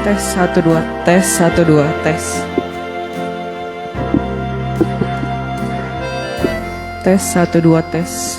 Tes satu dua, tes satu dua, tes. Tes satu dua, tes.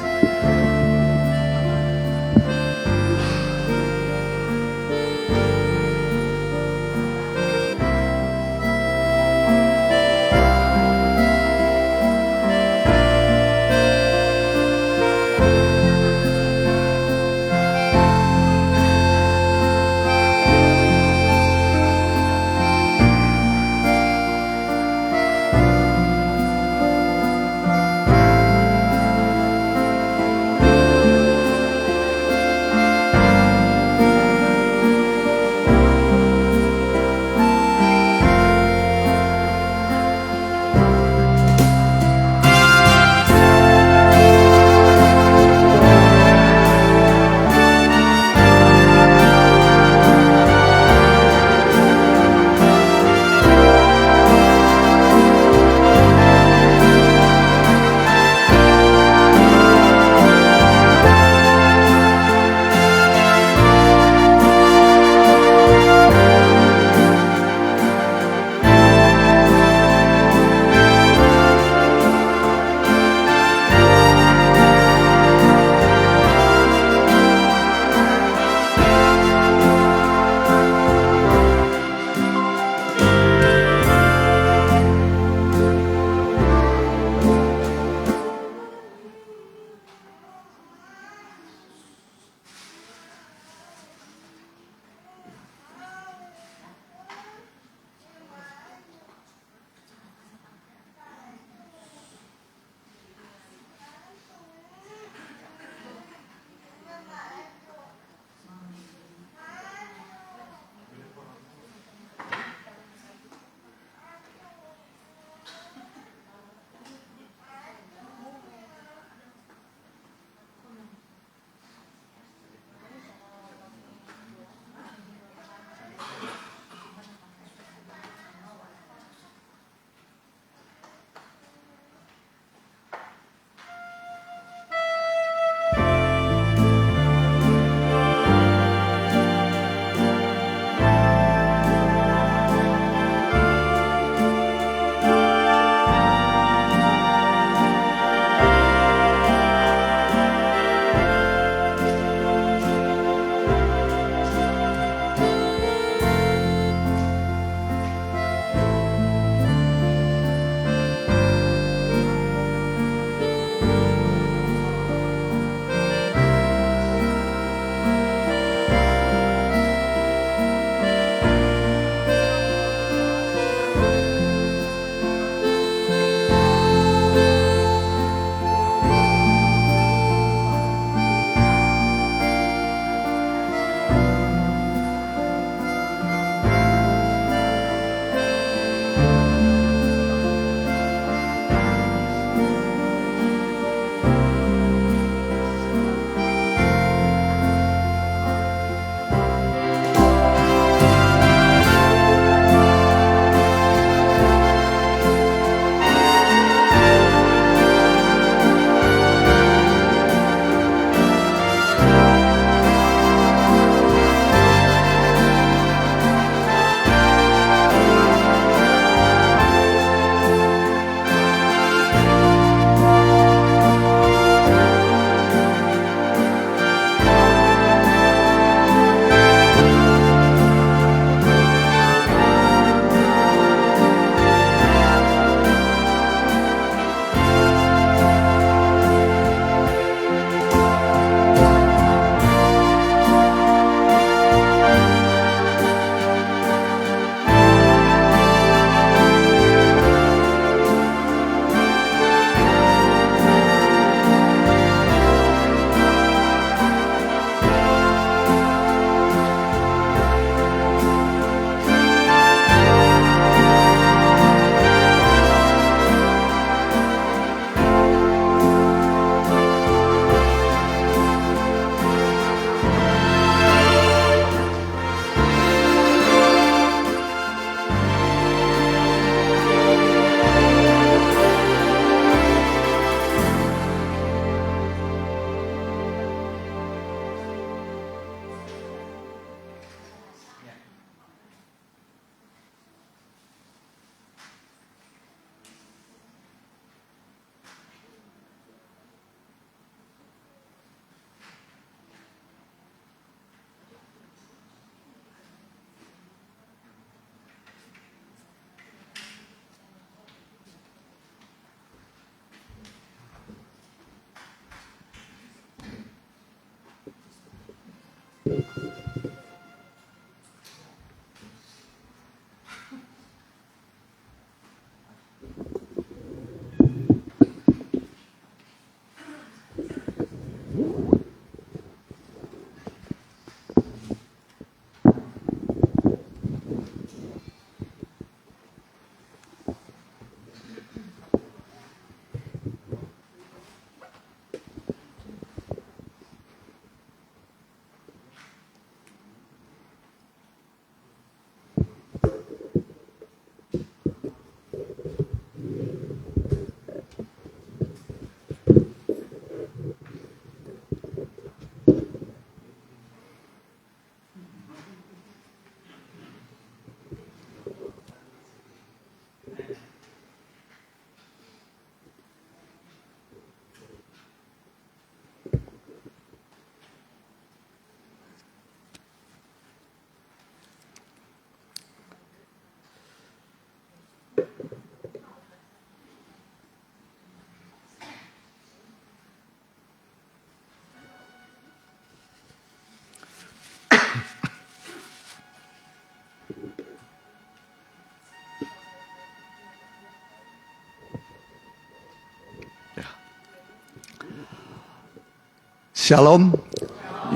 Shalom.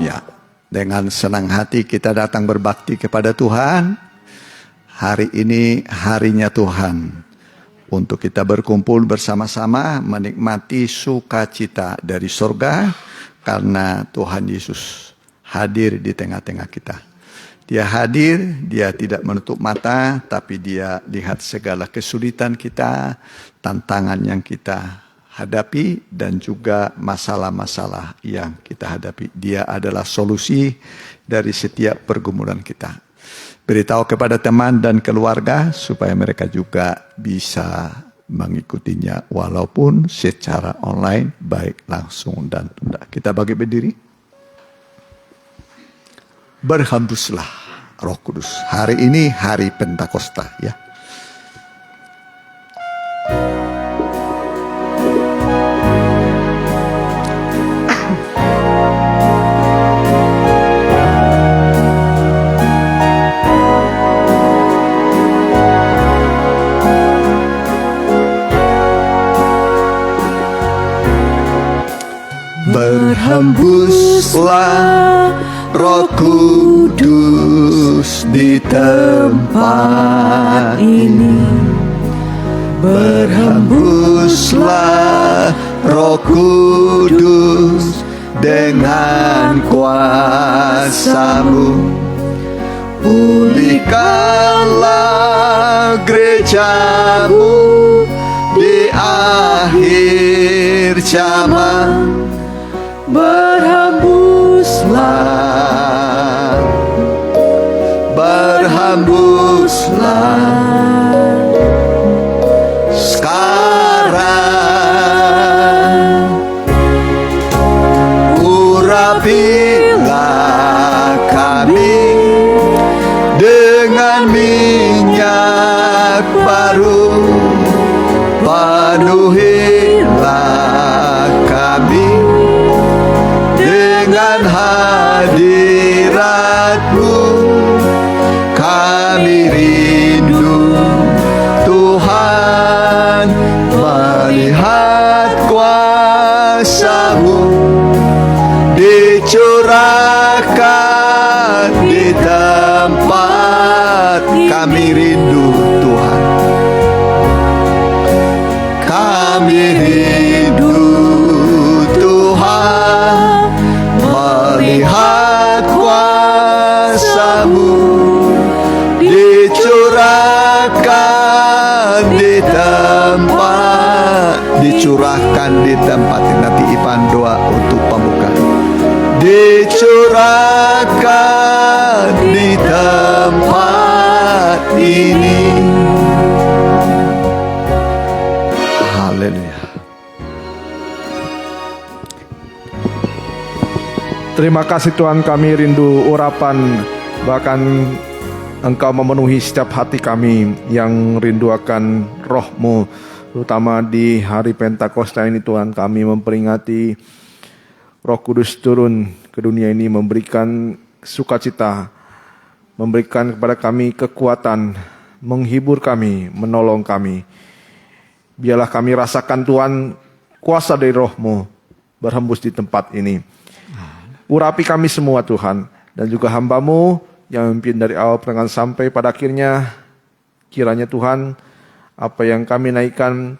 Ya, dengan senang hati kita datang berbakti kepada Tuhan. Hari ini harinya Tuhan untuk kita berkumpul bersama-sama menikmati sukacita dari surga karena Tuhan Yesus hadir di tengah-tengah kita. Dia hadir, dia tidak menutup mata, tapi dia lihat segala kesulitan kita, tantangan yang kita hadapi, dan juga masalah-masalah yang kita hadapi. Dia adalah solusi dari setiap pergumulan kita. Beritahu kepada teman dan keluarga supaya mereka juga bisa mengikutinya walaupun secara online, baik langsung dan tunda. Kita bagi berdiri. Berhembuslah Roh Kudus. Hari ini hari Pentakosta ya. Berhembuslah Roh Kudus di tempat ini. Berhembuslah Roh Kudus dengan kuasa-Mu. Pulihkanlah gereja-Mu di akhir zaman. Berhembuslah, berhembuslah sekarang. Urapilah kami dengan minyak baru, penuhilah kami dengan hadirat-Mu. Kami rindu Tuhan melihat kuasa-Mu dicurahkan di tempat. Kami rindu Tuhan. Kami rindu Tuhan melihat kuasa-Mu dicurahkan di tempat. Dicurahkan di tempat. Nanti Ipan doa untuk pembukaan. Dicurahkan di tempat ini. Haleluya. Terima kasih Tuhan, kami rindu urapan, bahkan Engkau memenuhi setiap hati kami yang rindu akan Roh-Mu. Terutama di hari Pentakosta ini Tuhan, kami memperingati Roh Kudus turun ke dunia ini, memberikan sukacita, memberikan kepada kami kekuatan, menghibur kami, menolong kami. Biarlah kami rasakan Tuhan, kuasa dari Roh-Mu berhembus di tempat ini. Urapi kami semua Tuhan, dan juga hamba-Mu yang memimpin dari awal pertengahan sampai pada akhirnya. Kiranya Tuhan, apa yang kami naikkan,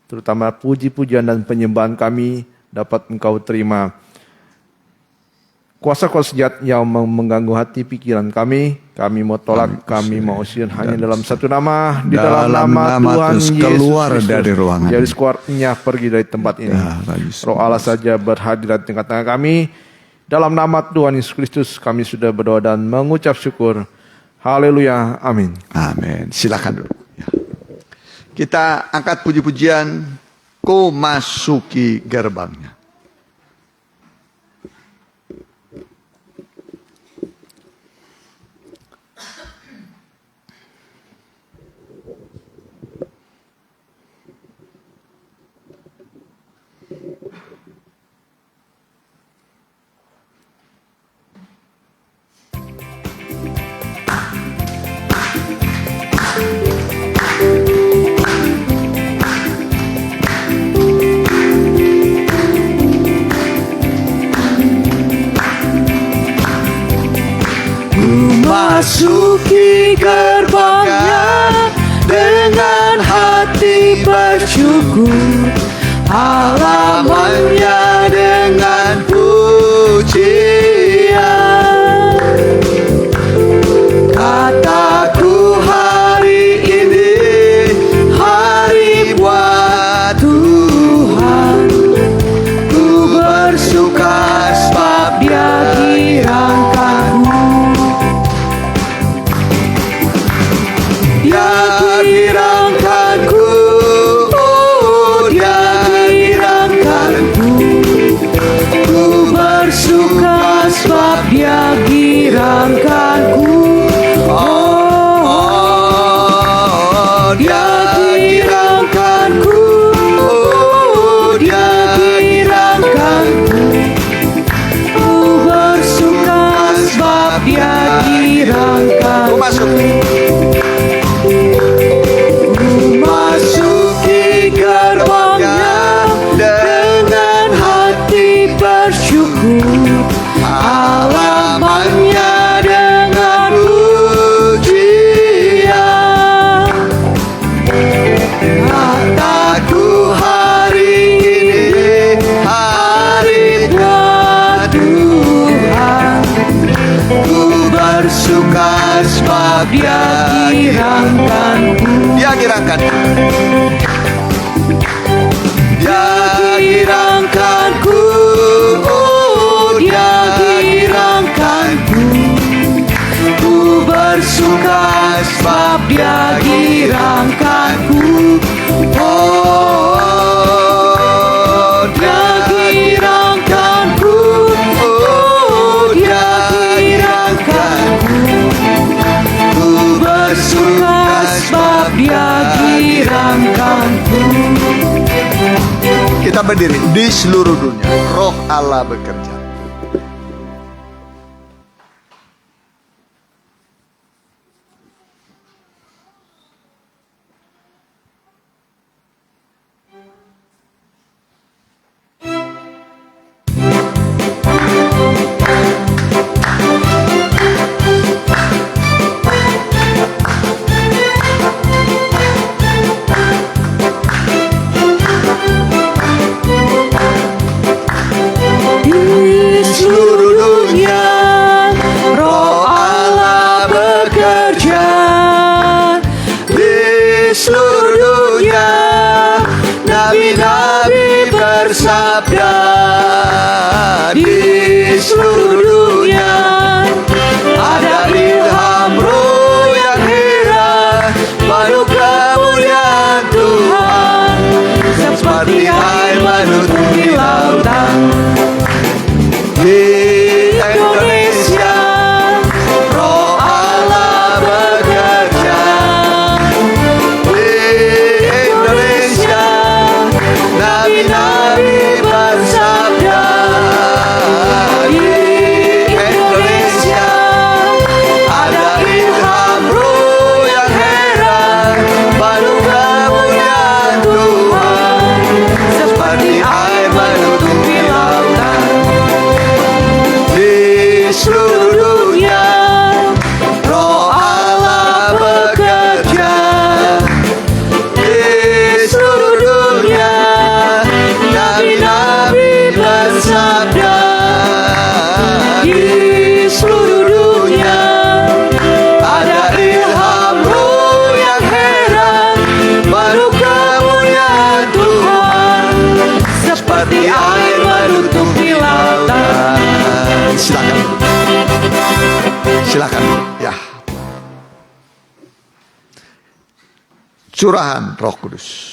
terutama puji-pujian dan penyembahan kami, dapat Engkau terima. Kuasa-kuasa jahat yang mengganggu hati pikiran kami mau tolak, kami mau usir hanya dalam satu nama, di dalam nama Tuhan Yesus keluar Kristus. dari ruangan. Jadi sekuatnya pergi dari tempat ini. Roh Allah saja berhadirat di tengah-tengah kami. Dalam nama Tuhan Yesus Kristus kami sudah berdoa dan mengucap syukur. Haleluya, amin. Amin. Silakan dulu. Ya. Kita angkat puji-pujian, Ku masuki gerbangnya. Masuki gerbangnya dengan hati bersyukur, halamannya dengan pujian. Kataku hari ini hari buat Tuhan, ku bersuka sebab Dia girangkanku. Dia girangkanku, oh Dia girangkanku. Ku bersuka sebab Dia girangkanku. Oh, Dia girangkanku, oh Dia girangkanku. Ku bersuka sebab Dia girangkanku. Masuki gerbangnya dengan hati bersyukur, halamannya dengan pujian. Kataku hari ini hari buat Tuhan, ku bersuka sebab Dia girangkanku. Dia girangkanku. Dia girangkanku, oh Dia girangkanku. Ku bersuka sebab Dia girangkanku. Oh, Dia girangkanku, oh Dia girangkanku. Ku bersuka sebab Dia girangkanku. Kita berdiri. Di seluruh dunia Roh Allah bekerja. Bersabda di seluruh dunia, ada ilham roh yang heran, penuh kemuliaan Tuhan, seperti air menutupi lautan. Di Indonesia Roh Allah bekerja. Di Indonesia nabi-nabi bersabda. Di Indonesia ada ilham roh yang heran, penuh kemuliaan Tuhan, seperti air menutupi lautan. Di seluruh dunia Roh Allah bekerja. Di seluruh dunia nabi-nabi bersabda. Di seluruh dunia ada ilham roh yang heran, penuh kemuliaan Tuhan, seperti air menutupi lautan. Silakan. Silakan. Ya. Curahan Roh Kudus.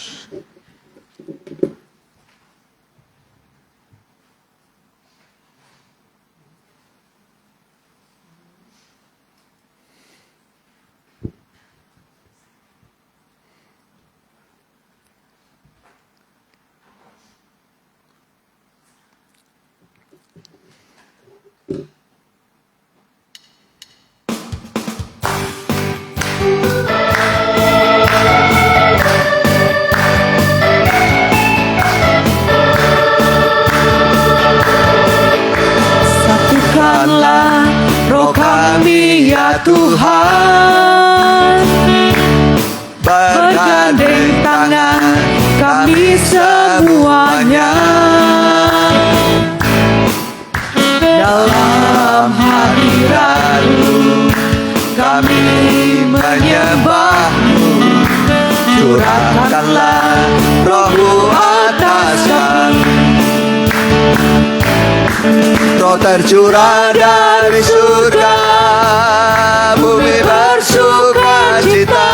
Tuhan, bergandeng tangan kami semuanya dalam hadirat-Mu, kami menyembah-Mu. Curahkanlah Roh-Mu atas kami. Roh tercurah dari surga, bumi bersuka cita.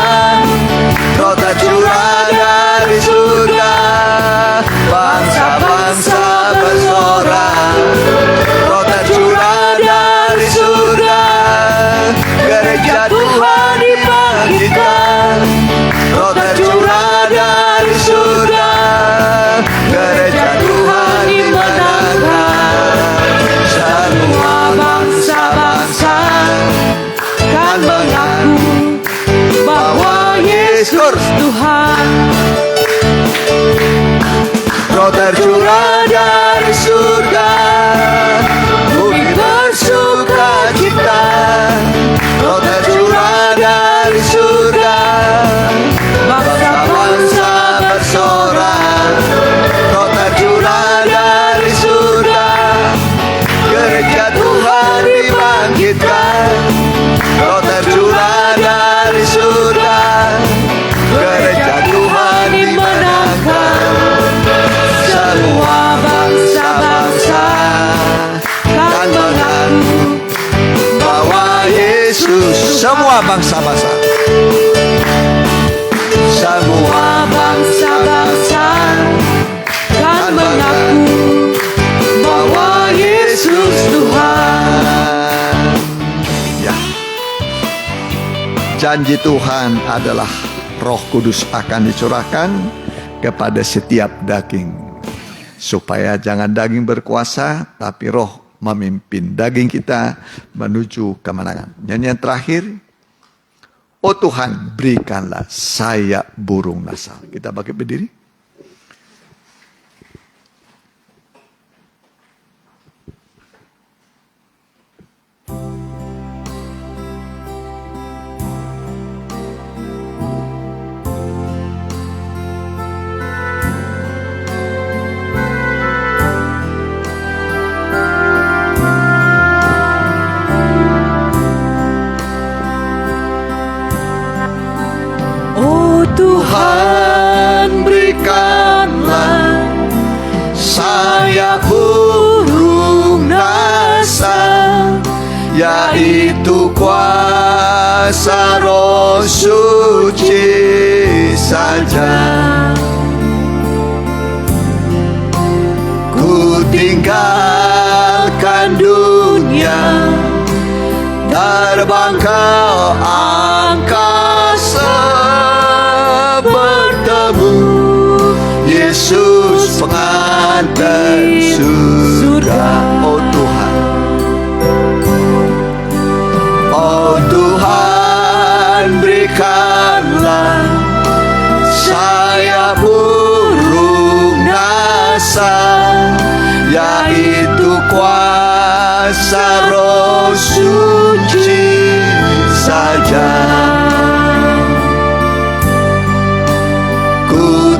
Roh tercurah dari surga, bangsa-bangsa bersorak. Roh tercurah dari surga, gereja Tuhan dibangkitkan. Roh tercurah dari surga, gereja Tuhan dimenangkan. Semua bangsa-bangsa kan mengaku bahwa Yesus Tuhan. Roh tercurah dari surga, bumi bersuka cita. Roh tercurah dari surga, bangsa-bangsa bersorak. Roh tercurah dari surga, gereja Tuhan dibangkitkan. Roh tercurah dari surga, gereja Tuhan dimenangkan. Semua bangsa-bangsa kan mengaku bahwa Yesus. Semua bangsa-bangsa, semua bangsa-bangsa kan mengaku bahwa Yesus Tuhan. Ya, janji Tuhan adalah Roh Kudus akan dicurahkan kepada setiap daging, supaya jangan daging berkuasa, tapi Roh memimpin daging kita menuju kemenangan. Nyanyian terakhir, oh Tuhan berikanlah saya burung nasal. Kita bangkit berdiri. Tuhan berikanlah saya burung nasal, yaitu kuasa Roh Suci saja. Ku tinggalkan dunia, terbang ke angkasa, bertemu Yesus pengantin surga. Oh Tuhan, oh Tuhan berikanlah saya burung nasal, yaitu kuasa Roh Suci saja.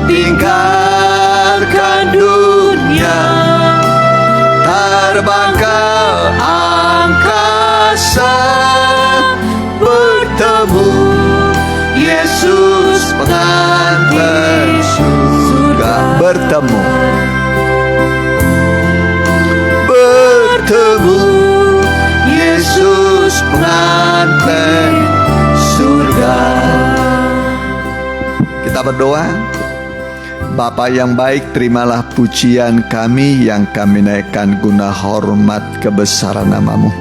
Tinggalkan dunia, terbang ke angkasa, bertemu Yesus pengantin surga. Bertemu Yesus pengantin surga. Kita berdoa. Bapa yang baik, terimalah pujian kami yang kami naikkan guna hormat kebesaran nama-Mu.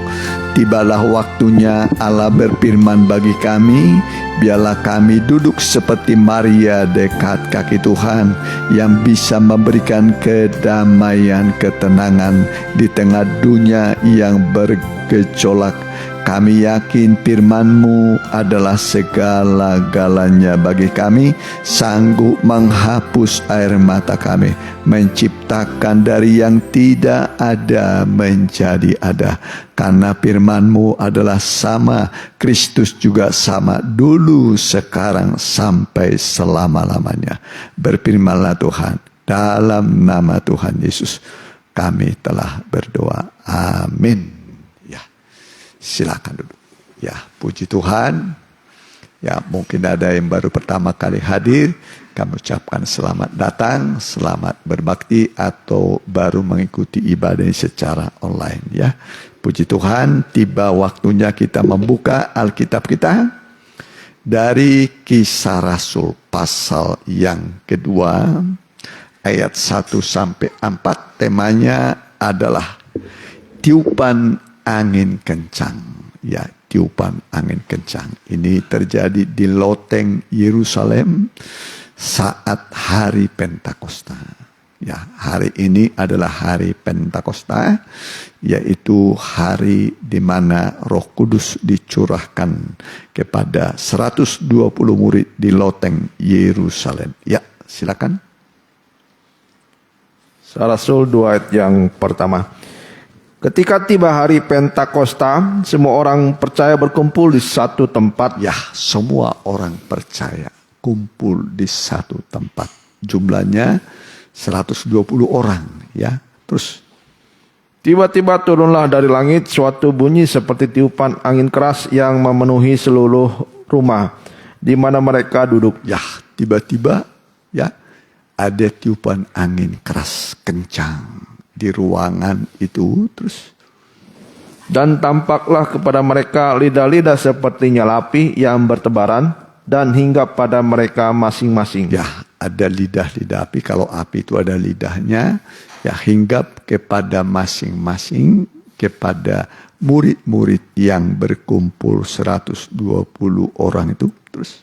Tibalah waktunya Allah berfirman bagi kami, biarlah kami duduk seperti Maria dekat kaki Tuhan, yang bisa memberikan kedamaian, ketenangan di tengah dunia yang bergejolak. Kami yakin firman-Mu adalah segala-galanya bagi kami, sanggup menghapus air mata kami, menciptakan menciptakan dari yang tidak ada menjadi ada. Karena firman-Mu adalah sama, Kristus juga sama, dulu, sekarang, sampai selama-lamanya. Berfirmanlah Tuhan, dalam nama Tuhan Yesus kami telah berdoa. Amin. Ya, silakan duduk. Ya, puji Tuhan. Ya, mungkin ada yang baru pertama kali hadir, kami ucapkan selamat datang, selamat berbakti, atau baru mengikuti ibadah ini secara online ya. Puji Tuhan, tiba waktunya kita membuka Alkitab kita dari Kisah Rasul pasal yang kedua, ayat 1 sampai 4. Temanya adalah tiupan angin kencang. Ya, tiupan angin kencang. Ini terjadi di loteng Yerusalem saat hari Pentakosta. Ya, hari ini adalah hari Pentakosta, yaitu hari di mana Roh Kudus dicurahkan kepada 120 murid di loteng Yerusalem. Ya, silakan. Rasul 2 ayat yang pertama. Ketika tiba hari Pentakosta, semua orang percaya berkumpul di satu tempat. Ya, semua orang percaya kumpul di satu tempat. Jumlahnya 120 orang, ya. Terus Tiba-tiba turunlah dari langit suatu bunyi seperti tiupan angin keras yang memenuhi seluruh rumah di mana mereka duduk. ya, tiba-tiba ya ada tiupan angin keras kencang di ruangan itu. Terus Dan tampaklah kepada mereka lidah-lidah seperti nyala api yang bertebaran dan hinggap pada mereka masing-masing. ya, ada lidah-lidah api. Kalau api itu ada lidahnya, ya, hinggap kepada masing-masing, kepada murid-murid yang berkumpul 120 orang itu. Terus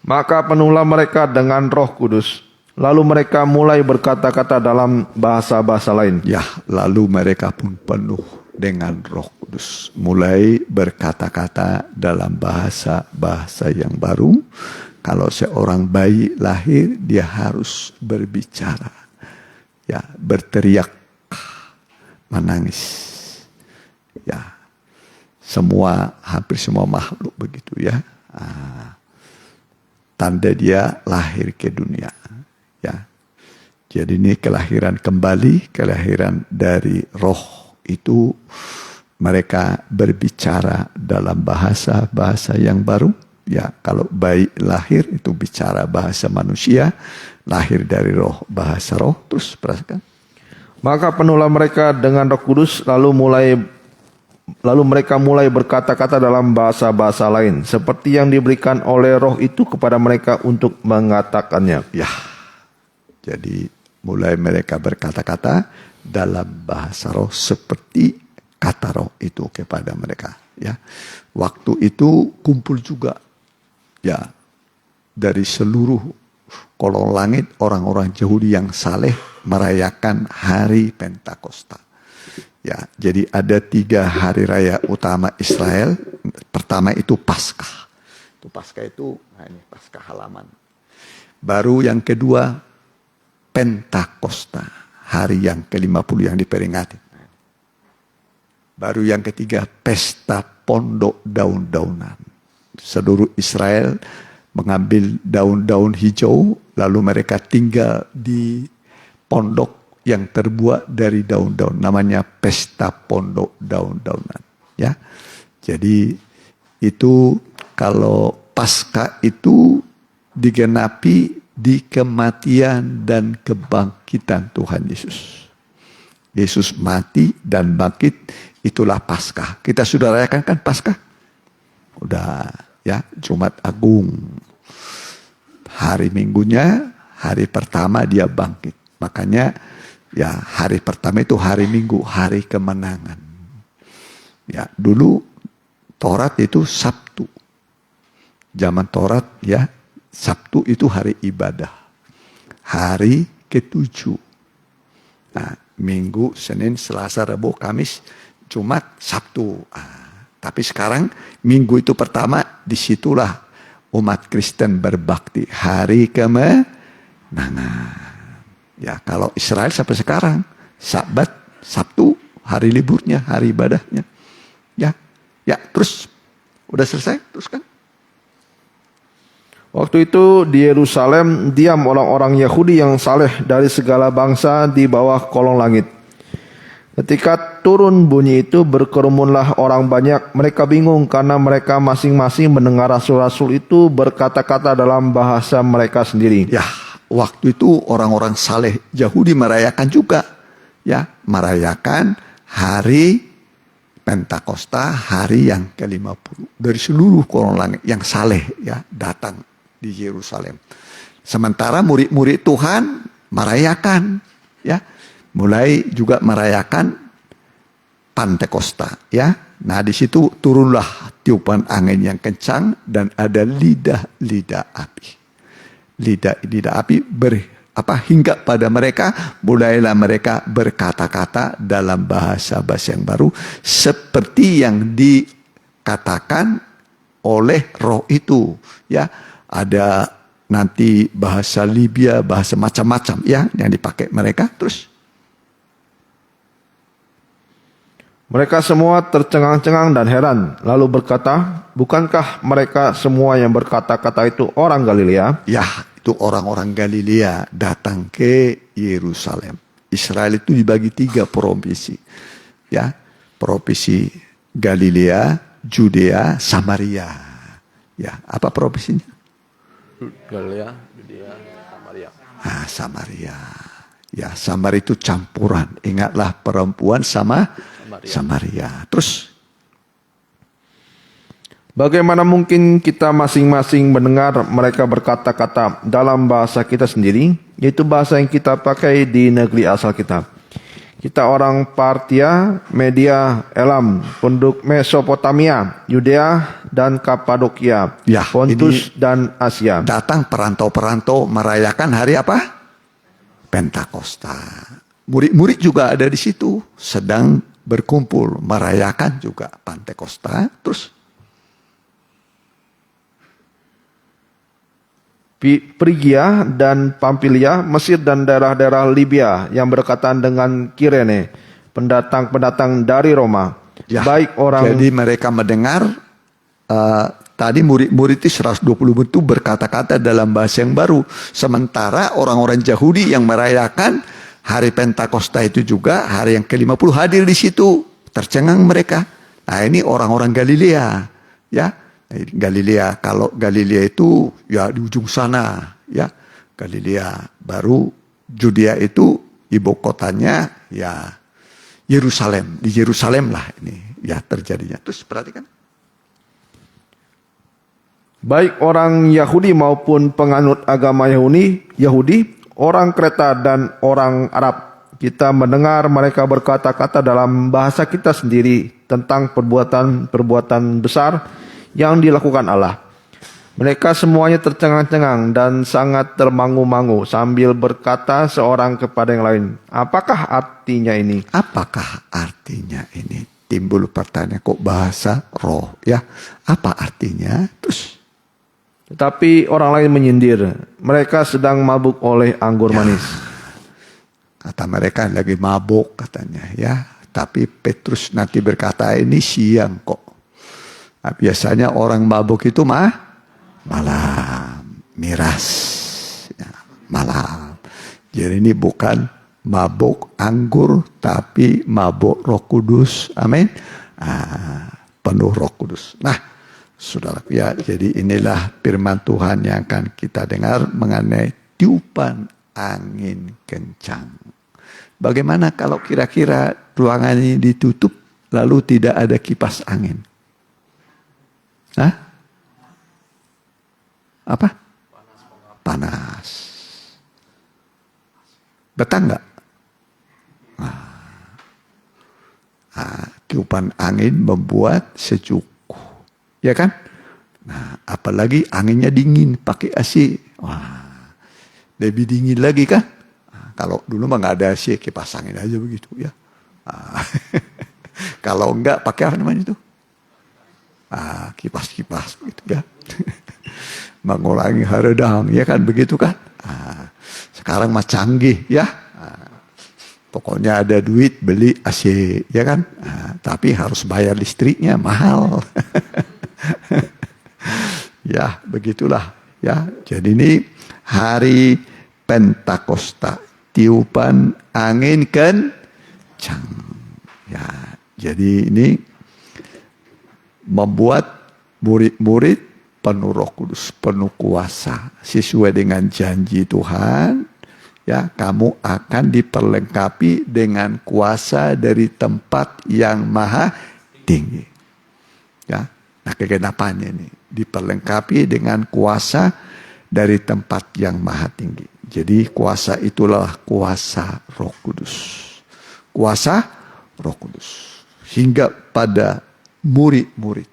Maka penuhlah mereka dengan Roh Kudus. Lalu mereka mulai berkata-kata dalam bahasa-bahasa lain. ya, lalu mereka pun penuh dengan Roh Kudus, mulai berkata-kata dalam bahasa-bahasa yang baru. Kalau seorang bayi lahir, dia harus berbicara, ya, berteriak, menangis, ya, hampir semua makhluk begitu ya. Tanda dia lahir ke dunia, ya. Jadi ini kelahiran kembali, kelahiran dari Roh itu. Mereka berbicara dalam bahasa-bahasa yang baru. Ya, kalau bayi lahir itu bicara bahasa manusia, lahir dari Roh, bahasa Roh. Terus perhatikan. Maka penuhlah mereka dengan Roh Kudus, lalu mereka mulai berkata-kata dalam bahasa-bahasa lain, seperti yang diberikan oleh Roh itu kepada mereka untuk mengatakannya. Ya, jadi mulai mereka berkata-kata dalam bahasa Roh seperti kata Roh itu kepada mereka. Ya, waktu itu kumpul juga, ya, dari seluruh kolong langit orang-orang Yahudi yang saleh merayakan hari Pentakosta. Ya, jadi ada 3 hari raya utama Israel. Pertama itu Paskah. Itu Paskah itu, nah ini Paskah halaman. Baru yang kedua Pentakosta, hari yang ke-50 yang diperingati. Baru yang ketiga pesta pondok daun-daunan. Seluruh Israel mengambil daun-daun hijau, lalu mereka tinggal di pondok yang terbuat dari daun-daun. Namanya pesta pondok daun-daunan. Ya, jadi itu kalau Paskah itu digenapi di kematian dan kebangkitan Tuhan Yesus. Yesus mati dan bangkit, itulah Paskah. Kita sudah rayakan kan Paskah? Udah ya, Jumat Agung. Hari Minggunya, hari pertama dia bangkit. Makanya ya hari pertama itu hari Minggu, hari kemenangan. Ya, dulu Taurat itu Sabtu. Zaman Taurat ya, Sabtu itu hari ibadah. Hari ke-7. Nah, Minggu, Senin, Selasa, Rabu, Kamis, Jumat, Sabtu. Tapi sekarang Minggu itu pertama, disitulah umat Kristen berbakti. Hari kemenangan. Ya, kalau Israel sampai sekarang Sabat, Sabtu, hari liburnya, hari ibadahnya. Ya, ya, terus udah selesai, terus kan? Waktu itu di Yerusalem diam orang-orang Yahudi yang saleh dari segala bangsa di bawah kolong langit. Ketika turun bunyi itu berkerumunlah orang banyak. Mereka bingung karena mereka masing-masing mendengar rasul-rasul itu berkata-kata dalam bahasa mereka sendiri. Ya, waktu itu orang-orang saleh Yahudi merayakan juga. Ya, merayakan hari Pentakosta, hari yang ke-50. Dari seluruh kolong langit yang saleh ya datang di Yerusalem. Sementara murid-murid Tuhan merayakan ya, mulai juga merayakan Pentakosta ya. Nah, di situ turunlah tiupan angin yang kencang dan ada lidah-lidah api. Lidah-lidah api hingga pada mereka mulailah mereka berkata-kata dalam bahasa-bahasa yang baru seperti yang dikatakan oleh roh itu ya. Ada nanti bahasa Libya, bahasa macam-macam ya yang dipakai mereka. Terus mereka semua tercengang-cengang dan heran, lalu berkata, bukankah mereka semua yang berkata-kata itu orang Galilea? ya, itu orang-orang Galilea datang ke Yerusalem. Israel itu dibagi 3 provinsi. Ya, provinsi Galilea, Judea, Samaria. Ya, apa provinsinya? Galilea, Judea, Samaria. Nah, Samaria. Ya, Samaria itu campuran. Ingatlah perempuan sama Samaria. Terus Bagaimana mungkin kita masing-masing mendengar mereka berkata-kata dalam bahasa kita sendiri, yaitu bahasa yang kita pakai di negeri asal kita. Kita orang Partia, Media, Elam, penduduk Mesopotamia, Yudea, dan Kapadokia, Ya, Pontus, dan Asia. datang perantau-perantau merayakan hari apa? Pentakosta. Murid-murid juga ada di situ, sedang berkumpul merayakan juga Pentakosta. Terus Frigia dan Pamfilia, Mesir dan daerah-daerah Libya yang berdekatan dengan Kirene, pendatang-pendatang dari Roma. ya, Baik orang jadi mereka mendengar tadi murid-murid itu 120 itu berkata-kata dalam bahasa yang baru. Sementara orang-orang Yahudi yang merayakan hari Pentakosta itu juga hari yang ke-50 hadir di situ. Tercengang mereka. Nah, ini orang-orang Galilea, ya. Galilea, kalau Galilea itu ya di ujung sana ya, Galilea. Baru Judea itu ibu kotanya ya Yerusalem. Di Yerusalem lah ini ya terjadinya. Terus perhatikan, baik orang Yahudi maupun penganut agama Yahudi, orang Kreta dan orang Arab, kita mendengar mereka berkata-kata dalam bahasa kita sendiri tentang perbuatan besar yang dilakukan Allah. Mereka semuanya tercengang-cengang dan sangat termangu-mangu sambil berkata seorang kepada yang lain, apakah artinya ini? apakah artinya ini? Timbul pertanyaan, kok bahasa roh ya? Apa artinya? Terus Tetapi orang lain menyindir, mereka sedang mabuk oleh anggur manis. kata mereka lagi mabuk katanya ya. Tapi Petrus nanti berkata ini siang kok. Nah, biasanya orang mabuk itu malam, miras, ya, malam. Jadi ini bukan mabuk anggur, tapi mabuk Roh Kudus. Amin. Penuh Roh Kudus. Nah, saudara, ya, jadi inilah firman Tuhan yang akan kita dengar mengenai tiupan angin kencang. Bagaimana kalau kira-kira ruangan ini ditutup lalu tidak ada kipas angin? Hah? Apa? Panas. Betah nggak? Tiupan angin membuat sejuk, ya kan? Nah, apalagi anginnya dingin, pakai AC, wah, lebih dingin lagi kan? Kalau dulu mah nggak ada AC, kipas angin aja begitu ya. Kalau enggak pakai apa namanya itu? Kipas-kipas gitu ya. Mengulangi haredang, ya kan begitu kan? sekarang mah canggih ya. Pokoknya ada duit beli AC, ya kan? Tapi harus bayar listriknya mahal. Ya, begitulah ya. Jadi ini hari Pentakosta, tiupan angin kencang. Ya, jadi ini membuat murid-murid penuh Roh Kudus, penuh kuasa sesuai dengan janji Tuhan. Ya, kamu akan diperlengkapi dengan kuasa dari tempat yang maha tinggi. Ya, nah kegenapannya ini diperlengkapi dengan kuasa dari tempat yang maha tinggi. Jadi kuasa itulah kuasa Roh Kudus. Kuasa Roh Kudus hingga pada murid-murid.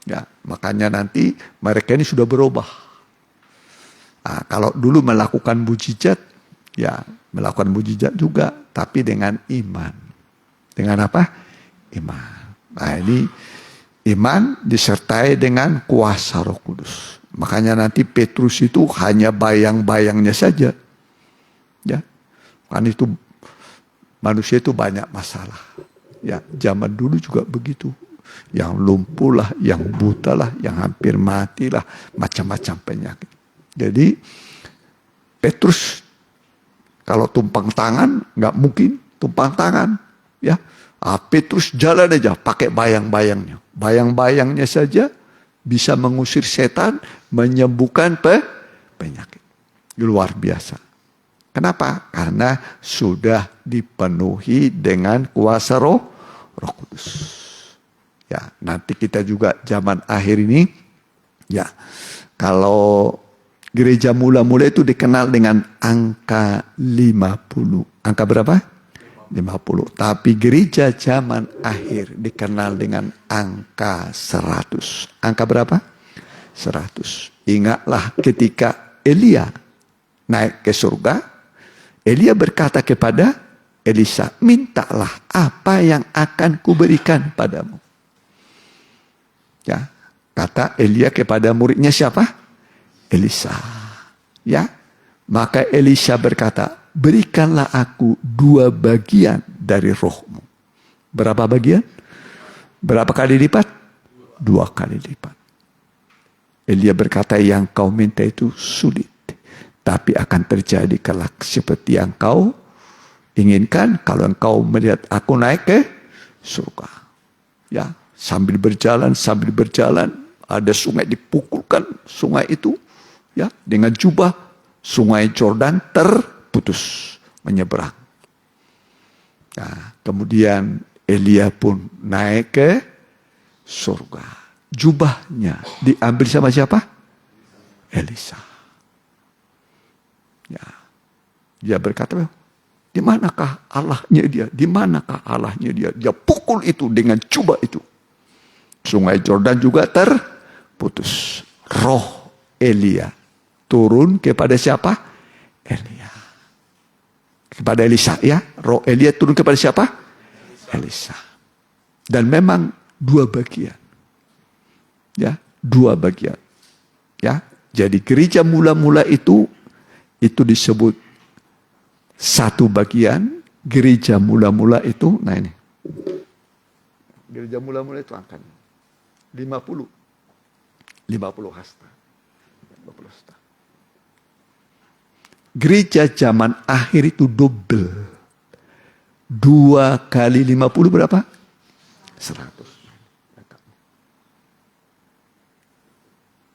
Ya, makanya nanti mereka ini sudah berubah. Nah, kalau dulu melakukan mujizat, ya melakukan mujizat juga, tapi dengan iman. Dengan apa? Iman. Nah ini iman disertai dengan kuasa Roh Kudus. Makanya nanti Petrus itu hanya bayang-bayangnya saja. Ya, kan itu manusia itu banyak masalah. Ya, zaman dulu juga begitu. Yang lumpuh lah, yang buta lah, yang hampir mati lah, macam-macam penyakit. Jadi Petrus kalau tumpang tangan nggak mungkin tumpang tangan, ya. Petrus jalan aja pakai bayang-bayangnya, bayang-bayangnya saja bisa mengusir setan, menyembuhkan penyakit. Luar biasa. Kenapa? Karena sudah dipenuhi dengan kuasa Roh Kudus. Ya, nanti kita juga zaman akhir ini, ya, kalau gereja mula-mula itu dikenal dengan angka 50. Angka berapa? 50. Tapi gereja zaman akhir dikenal dengan angka 100. Angka berapa? 100. Ingatlah ketika Elia naik ke surga, Elia berkata kepada Elisa, mintalah apa yang akan kuberikan padamu. Ya, kata Elia kepada muridnya siapa? Elisa. Ya, maka Elisa berkata, berikanlah aku 2 bagian dari rohmu. Berapa bagian? Berapa kali lipat? 2 kali lipat. Elia berkata, yang kau minta itu sulit, tapi akan terjadi kelak seperti yang kau inginkan kalau engkau melihat aku naik ke surga. Ya, sambil berjalan, ada sungai, dipukulkan sungai itu. Ya, dengan jubah sungai Jordan terputus menyeberang. Nah, kemudian Elia pun naik ke surga. Jubahnya diambil sama siapa? Elisa. Ya, dia berkata, di manakah Allahnya dia? Di manakah Allahnya dia? Dia pukul itu dengan jubah itu. Sungai Jordan juga terputus. Roh Elia turun kepada siapa? Elia. Kepada Elisa, ya. Roh Elia turun kepada siapa? Elisa. Dan memang 2 bagian. Ya, 2 bagian. Ya. Jadi gereja mula-mula itu disebut 1 bagian. Gereja mula-mula itu, nah ini. Gereja mula-mula itu angkanya 50 hasta. 50 hasta. Gereja zaman akhir itu double. 2 kali 50 berapa? 100.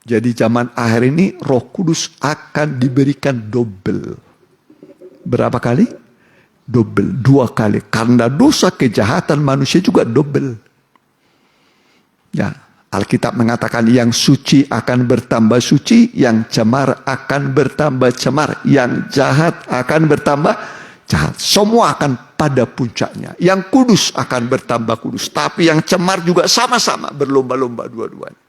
Jadi zaman akhir ini Roh Kudus akan diberikan double. Berapa kali? Double. 2 kali. Karena dosa kejahatan manusia juga double. Ya, Alkitab mengatakan yang suci akan bertambah suci, yang cemar akan bertambah cemar, yang jahat akan bertambah jahat. Semua akan pada puncaknya. Yang kudus akan bertambah kudus, tapi yang cemar juga sama-sama berlomba-lomba dua-duanya.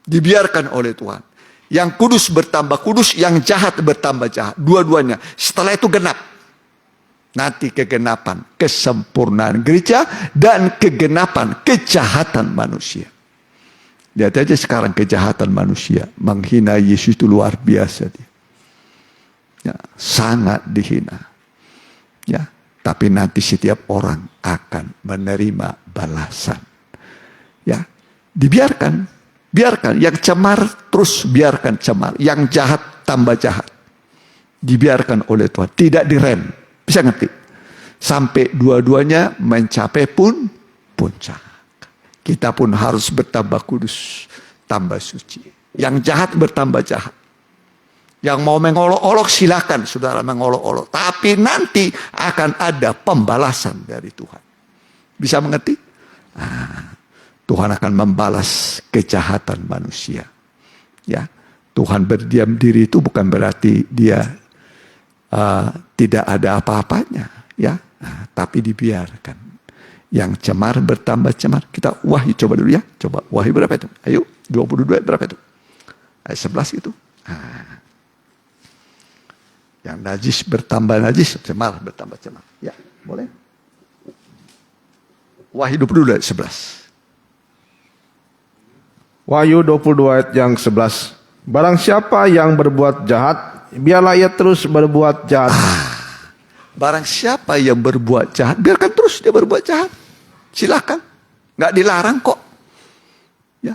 Dibiarkan oleh Tuhan. Yang kudus bertambah kudus, yang jahat bertambah jahat. Dua-duanya. Setelah itu genap. Nanti kegenapan, kesempurnaan gereja dan kegenapan kejahatan manusia. Lihat aja sekarang kejahatan manusia. Menghina Yesus itu luar biasa. Dia. Ya, sangat dihina. Ya, tapi nanti setiap orang akan menerima balasan. Ya, biarkan yang cemar terus biarkan cemar, yang jahat tambah jahat. Dibiarkan oleh Tuhan, tidak direm. Bisa ngerti? Sampai dua-duanya mencapai puncak. Kita pun harus bertambah kudus, tambah suci. Yang jahat bertambah jahat. Yang mau mengolok-olok silakan saudara mengolok-olok. Tapi nanti akan ada pembalasan dari Tuhan. Bisa mengerti? Tuhan akan membalas kejahatan manusia. Ya, Tuhan berdiam diri itu bukan berarti dia tidak ada apa-apanya. Ya, tapi dibiarkan. Yang cemar bertambah cemar. Kita Wahyu coba dulu ya. Coba Wahyu berapa itu? Ayo 22 berapa itu? Ayat 11 itu. Yang najis bertambah najis, cemar bertambah cemar. Ya, boleh. Wahyu 22 ayat 11. Wahyu 22 ayat yang 11. Barang siapa yang berbuat jahat, biarlah ia terus berbuat jahat. Barang siapa yang berbuat jahat, biarkan terus dia berbuat jahat. Silakan. Nggak dilarang kok. Ya.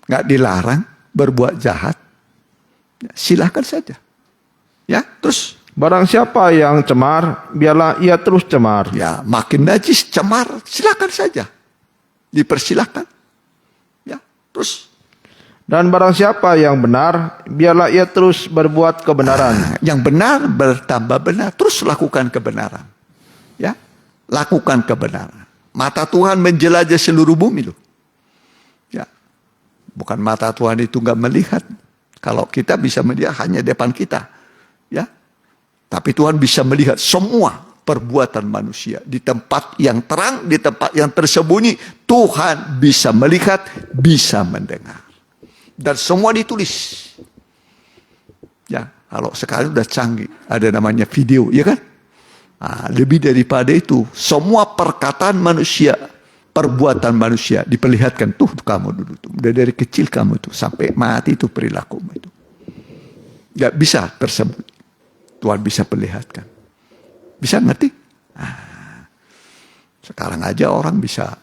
Nggak dilarang berbuat jahat. Ya, silakan saja. Ya, terus Barang siapa yang cemar, biarlah ia terus cemar. ya makin najis, cemar, silakan saja. Dipersilakan. Ya, terus Dan barang siapa yang benar, biarlah ia terus berbuat kebenaran. yang benar bertambah benar, terus lakukan kebenaran. Ya, lakukan kebenaran. Mata Tuhan menjelajah seluruh bumi loh. Ya, bukan mata Tuhan itu nggak melihat. Kalau kita bisa melihat hanya depan kita, ya. Tapi Tuhan bisa melihat semua perbuatan manusia di tempat yang terang, di tempat yang tersembunyi. Tuhan bisa melihat, bisa mendengar. Dan semua ditulis. Ya, kalau sekarang udah canggih, ada namanya video, ya kan? Nah, lebih daripada itu, semua perkataan manusia, perbuatan manusia diperlihatkan. Tuh kamu dulu tuh, dari kecil kamu tuh sampai mati itu perilakumu itu. Gak bisa tersebut. Tuhan bisa perlihatkan. Bisa ngerti? Nah, sekarang aja orang bisa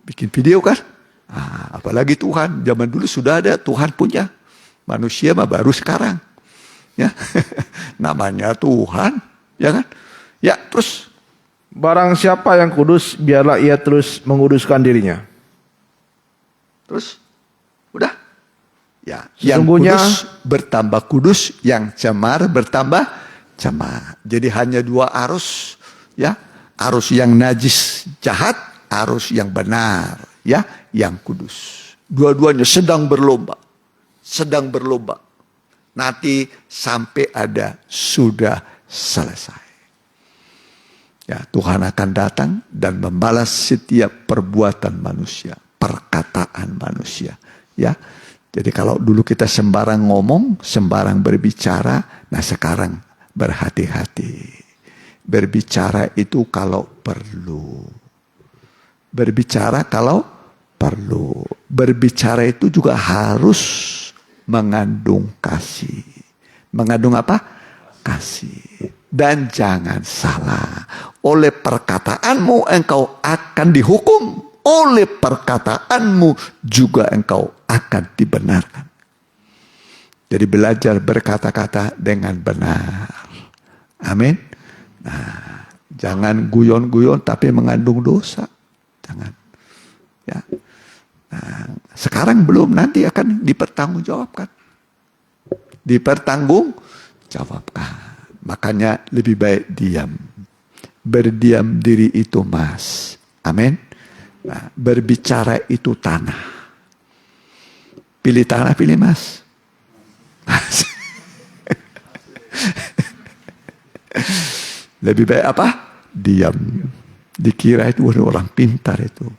bikin video kan? Nah, apalagi Tuhan, zaman dulu sudah ada, Tuhan punya. Manusia mah baru sekarang. Ya, namanya Tuhan, ya kan? Ya, terus Barang siapa yang kudus, biarlah ia terus menguduskan dirinya. Terus, udah. Ya, yang Sesungguhnya kudus bertambah kudus, yang cemar bertambah cemar. Jadi hanya dua arus, ya, arus yang najis jahat, arus yang benar, ya, yang kudus. Dua-duanya sedang berlomba, Nanti sampai ada sudah selesai. Ya, Tuhan akan datang dan membalas setiap perbuatan manusia, perkataan manusia, ya. Jadi kalau dulu kita sembarang ngomong, sembarang berbicara, nah sekarang berhati-hati. Berbicara itu kalau perlu. Berbicara kalau perlu. Berbicara itu juga harus mengandung kasih. Mengandung apa? Kasih. Dan jangan salah. Oleh perkataanmu engkau akan dihukum. Oleh perkataanmu juga engkau akan dibenarkan. Jadi belajar berkata-kata dengan benar. Amin. Nah, jangan guyon-guyon tapi mengandung dosa. Jangan. Ya. Nah, sekarang belum, nanti akan dipertanggungjawabkan. Dipertanggungjawabkan. Makanya lebih baik diam. Berdiam diri itu mas. Amin. Nah, berbicara itu tanah. Pilih tanah, pilih mas. Lebih baik apa? Diam. Dikira itu orang pintar itu.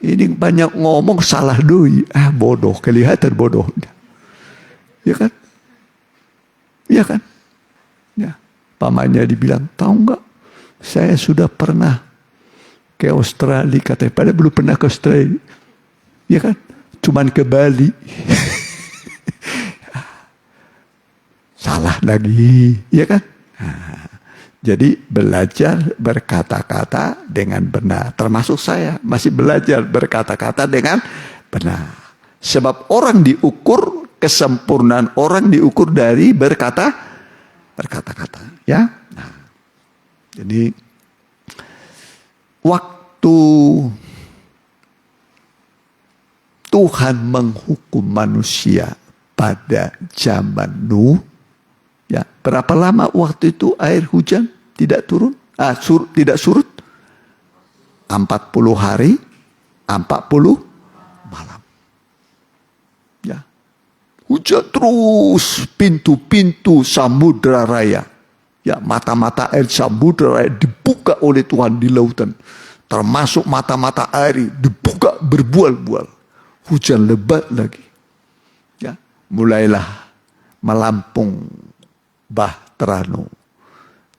Ini banyak ngomong salah doi. Bodoh, kelihatan bodoh. Ya kan? Ya kan? Ya. Pamannya dibilang, tahu nggak? Saya sudah pernah ke Australia, katanya. Padahal belum pernah ke Australia. Ya kan? Cuman ke Bali. salah lagi, ya kan? Nah, jadi belajar berkata-kata dengan benar. Termasuk saya masih belajar berkata-kata dengan benar. Sebab orang diukur, kesempurnaan orang diukur dari berkata-kata. Ya. Nah, jadi waktu Tuhan menghukum manusia pada zaman Nuh, ya, berapa lama waktu itu air hujan tidak turun? Tidak surut? 40 hari, 40 malam. Ya. Hujan terus, pintu-pintu samudra raya. Ya, mata-mata air samudra raya dibuka oleh Tuhan di lautan. Termasuk mata-mata air dibuka berbual-bual. Hujan lebat lagi. Ya, mulailah melampung Bahtera Nuh.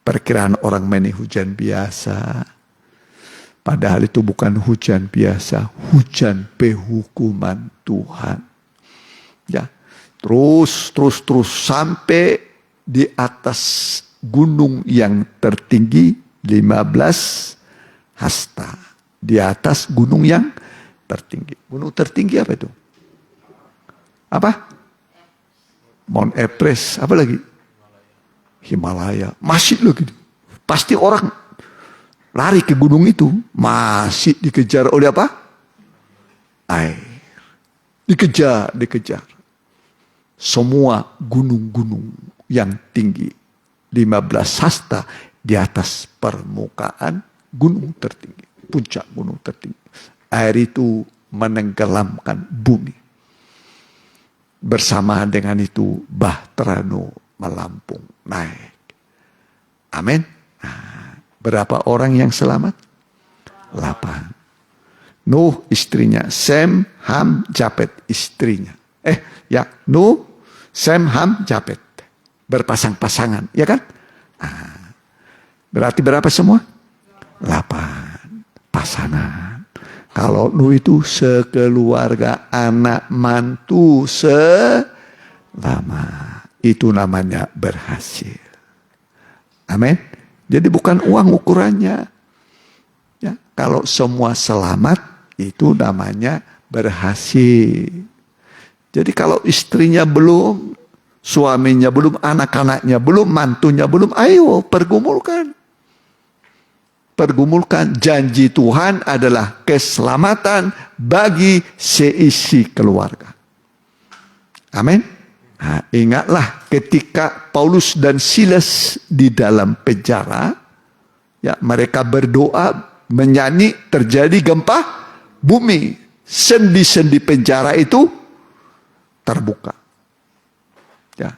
Perkiraan orang ini hujan biasa. Padahal itu bukan hujan biasa, hujan penghukuman Tuhan. Ya, terus sampai di atas gunung yang tertinggi 15 hasta. Di atas gunung yang tertinggi. Gunung tertinggi apa itu? Apa? Mount Everest. Apa lagi? Himalaya. Masih lagi. Pasti orang lari ke gunung itu. Masih dikejar oleh apa? Air. Dikejar. Semua gunung-gunung yang tinggi 15 hasta di atas permukaan gunung tertinggi. Puncak gunung tertinggi. Air itu menenggelamkan bumi. Bersamaan dengan itu Bahtera Nuh melampung naik. Amin. Nah, berapa orang yang selamat? 8. Nuh istrinya, Sem, Ham, Japet istrinya. Nuh, Sem, Ham, Japet. Berpasang-pasangan, ya kan? Nah, berarti berapa semua? 8 pasangan. Kalau Nuh itu sekeluarga, anak mantu selama. Itu namanya berhasil. Amin. Jadi bukan uang ukurannya. Ya, kalau semua selamat, itu namanya berhasil. Jadi kalau istrinya belum, suaminya belum, anak-anaknya belum, mantunya belum, ayo pergumulkan. Janji Tuhan adalah keselamatan bagi seisi keluarga. Amin. Nah, ingatlah ketika Paulus dan Silas di dalam penjara, ya, mereka berdoa, menyanyi, terjadi gempa bumi. Sendi-sendi penjara itu terbuka. Ya,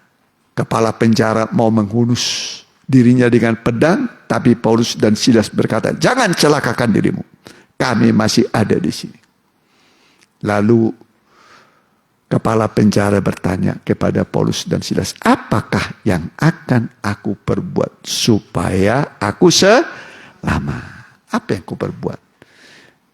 kepala penjara mau menghunus dirinya dengan pedang, tapi Paulus dan Silas berkata, jangan celakakan dirimu, kami masih ada di sini. Lalu kepala penjara bertanya kepada Paulus dan Silas, apakah yang akan aku perbuat supaya aku selamat? Apa yang aku perbuat?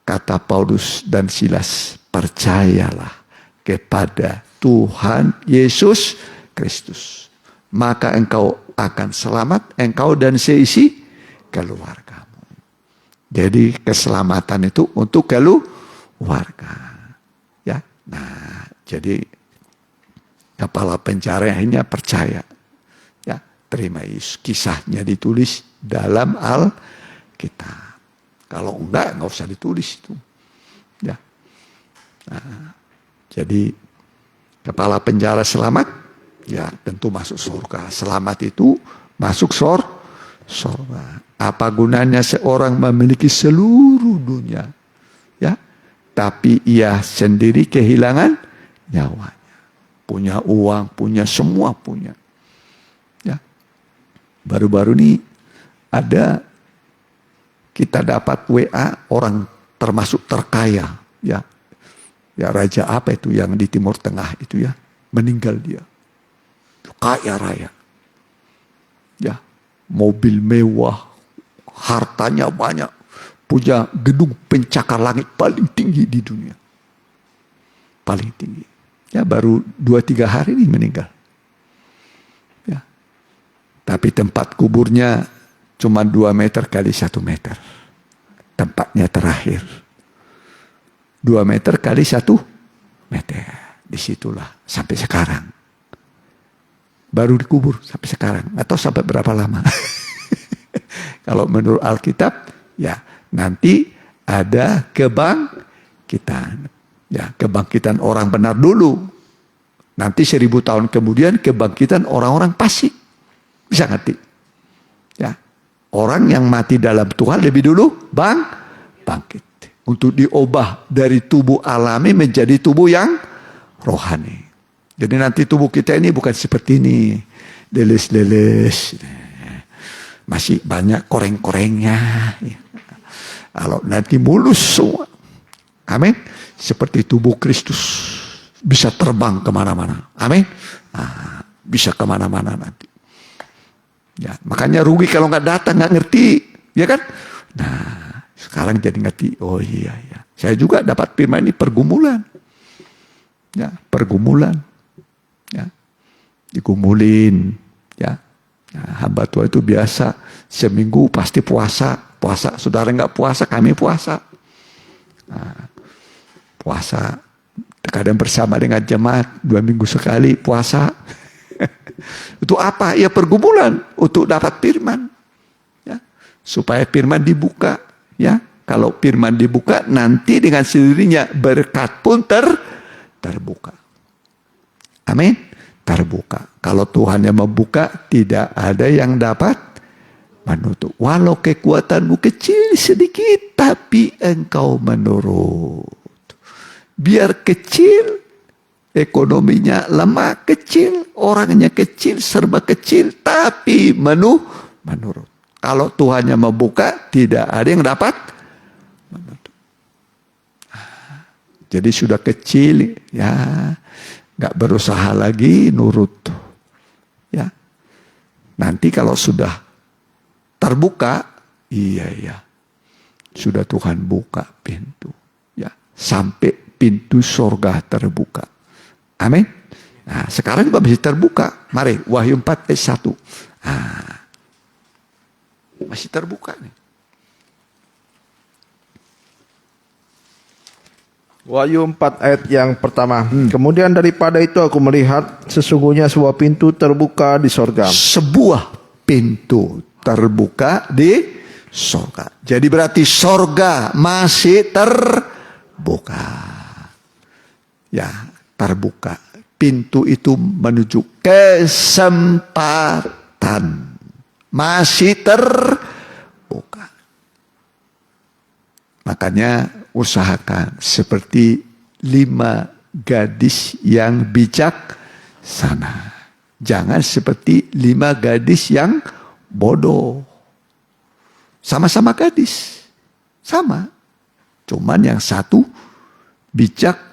Kata Paulus dan Silas, percayalah kepada Tuhan Yesus Kristus, maka engkau akan selamat, engkau dan seisi keluargamu. Jadi keselamatan itu untuk keluarga. Ya, nah, jadi kepala penjara akhirnya percaya. Ya, terima Yesus. Kisahnya ditulis dalam Alkitab. Kalau enggak usah ditulis itu. Ya. Nah, jadi kepala penjara selamat. Ya, tentu masuk surga. Selamat itu masuk surga. Apa gunanya seorang memiliki seluruh dunia, ya, tapi ia sendiri kehilangan nyawanya. Punya uang, punya semua punya. Ya. Baru-baru ini ada kita dapat WA orang termasuk terkaya, ya. Ya, raja apa itu yang di Timur Tengah itu, ya, meninggal dia. Kaya raya. Ya, mobil mewah, hartanya banyak, punya gedung pencakar langit paling tinggi di dunia. Paling tinggi. Ya, baru 2-3 hari ini meninggal. Ya. Tapi tempat kuburnya cuma 2 meter kali 1 meter. Tempatnya terakhir. 2 meter kali 1 meter. Disitulah sampai sekarang. Baru dikubur sampai sekarang. Atau sampai berapa lama. Kalau menurut Alkitab, ya nanti ada kebangkitan. Ya, kebangkitan orang benar dulu. Nanti 1000 tahun kemudian kebangkitan orang-orang fasik. Bisa ngerti? Ya. Orang yang mati dalam Tuhan lebih dulu bangkit. Untuk diubah dari tubuh alami menjadi tubuh yang rohani. Jadi nanti tubuh kita ini bukan seperti ini. Leles-leles. Masih banyak koreng-korengnya. Kalau nanti mulus semua. Amin. Seperti tubuh Kristus. Bisa terbang kemana-mana. Amin. Nah, bisa kemana-mana nanti. Ya, makanya rugi kalau nggak datang, nggak ngerti. Ya kan? Nah, sekarang jadi ngerti. Oh iya. Saya juga dapat firman ini pergumulan. Ya, pergumulan. Ya, digumulin. Ya. Nah, hamba Tuhan itu biasa. Seminggu pasti puasa. Saudara nggak puasa, kami puasa. Nah, puasa. Kadang bersama dengan jemaat 2 minggu sekali puasa. Itu apa? Ya pergumulan untuk dapat firman. Ya, supaya firman dibuka. Ya, kalau firman dibuka nanti dengan sendirinya berkat pun terbuka. Amin. Terbuka. Kalau Tuhan yang membuka, tidak ada yang dapat menutup. Walau kekuatanmu kecil sedikit, tapi engkau menurut. Biar kecil, ekonominya lemah, kecil, orangnya kecil, serba kecil, tapi menurut. Kalau Tuhan yang membuka, tidak ada yang dapat menutup. Jadi sudah kecil, ya, nggak berusaha lagi nurut. Ya, nanti kalau sudah terbuka, iya, sudah Tuhan buka pintu, ya, sampai pintu sorga terbuka. Amin. Nah, sekarang juga masih terbuka. Mari, Wahyu 4 ayat 1. Nah, masih terbuka nih. Wahyu 4 ayat yang pertama. Kemudian daripada itu aku melihat sesungguhnya sebuah pintu terbuka di sorga. Sebuah pintu terbuka di sorga. Jadi berarti sorga masih terbuka. Ya, terbuka. Pintu itu menuju kesempatan. Masih terbuka. Makanya usahakan seperti 5 gadis yang bijaksana. Jangan seperti 5 gadis yang bodoh. Sama-sama gadis. Sama. Cuman yang satu bijak.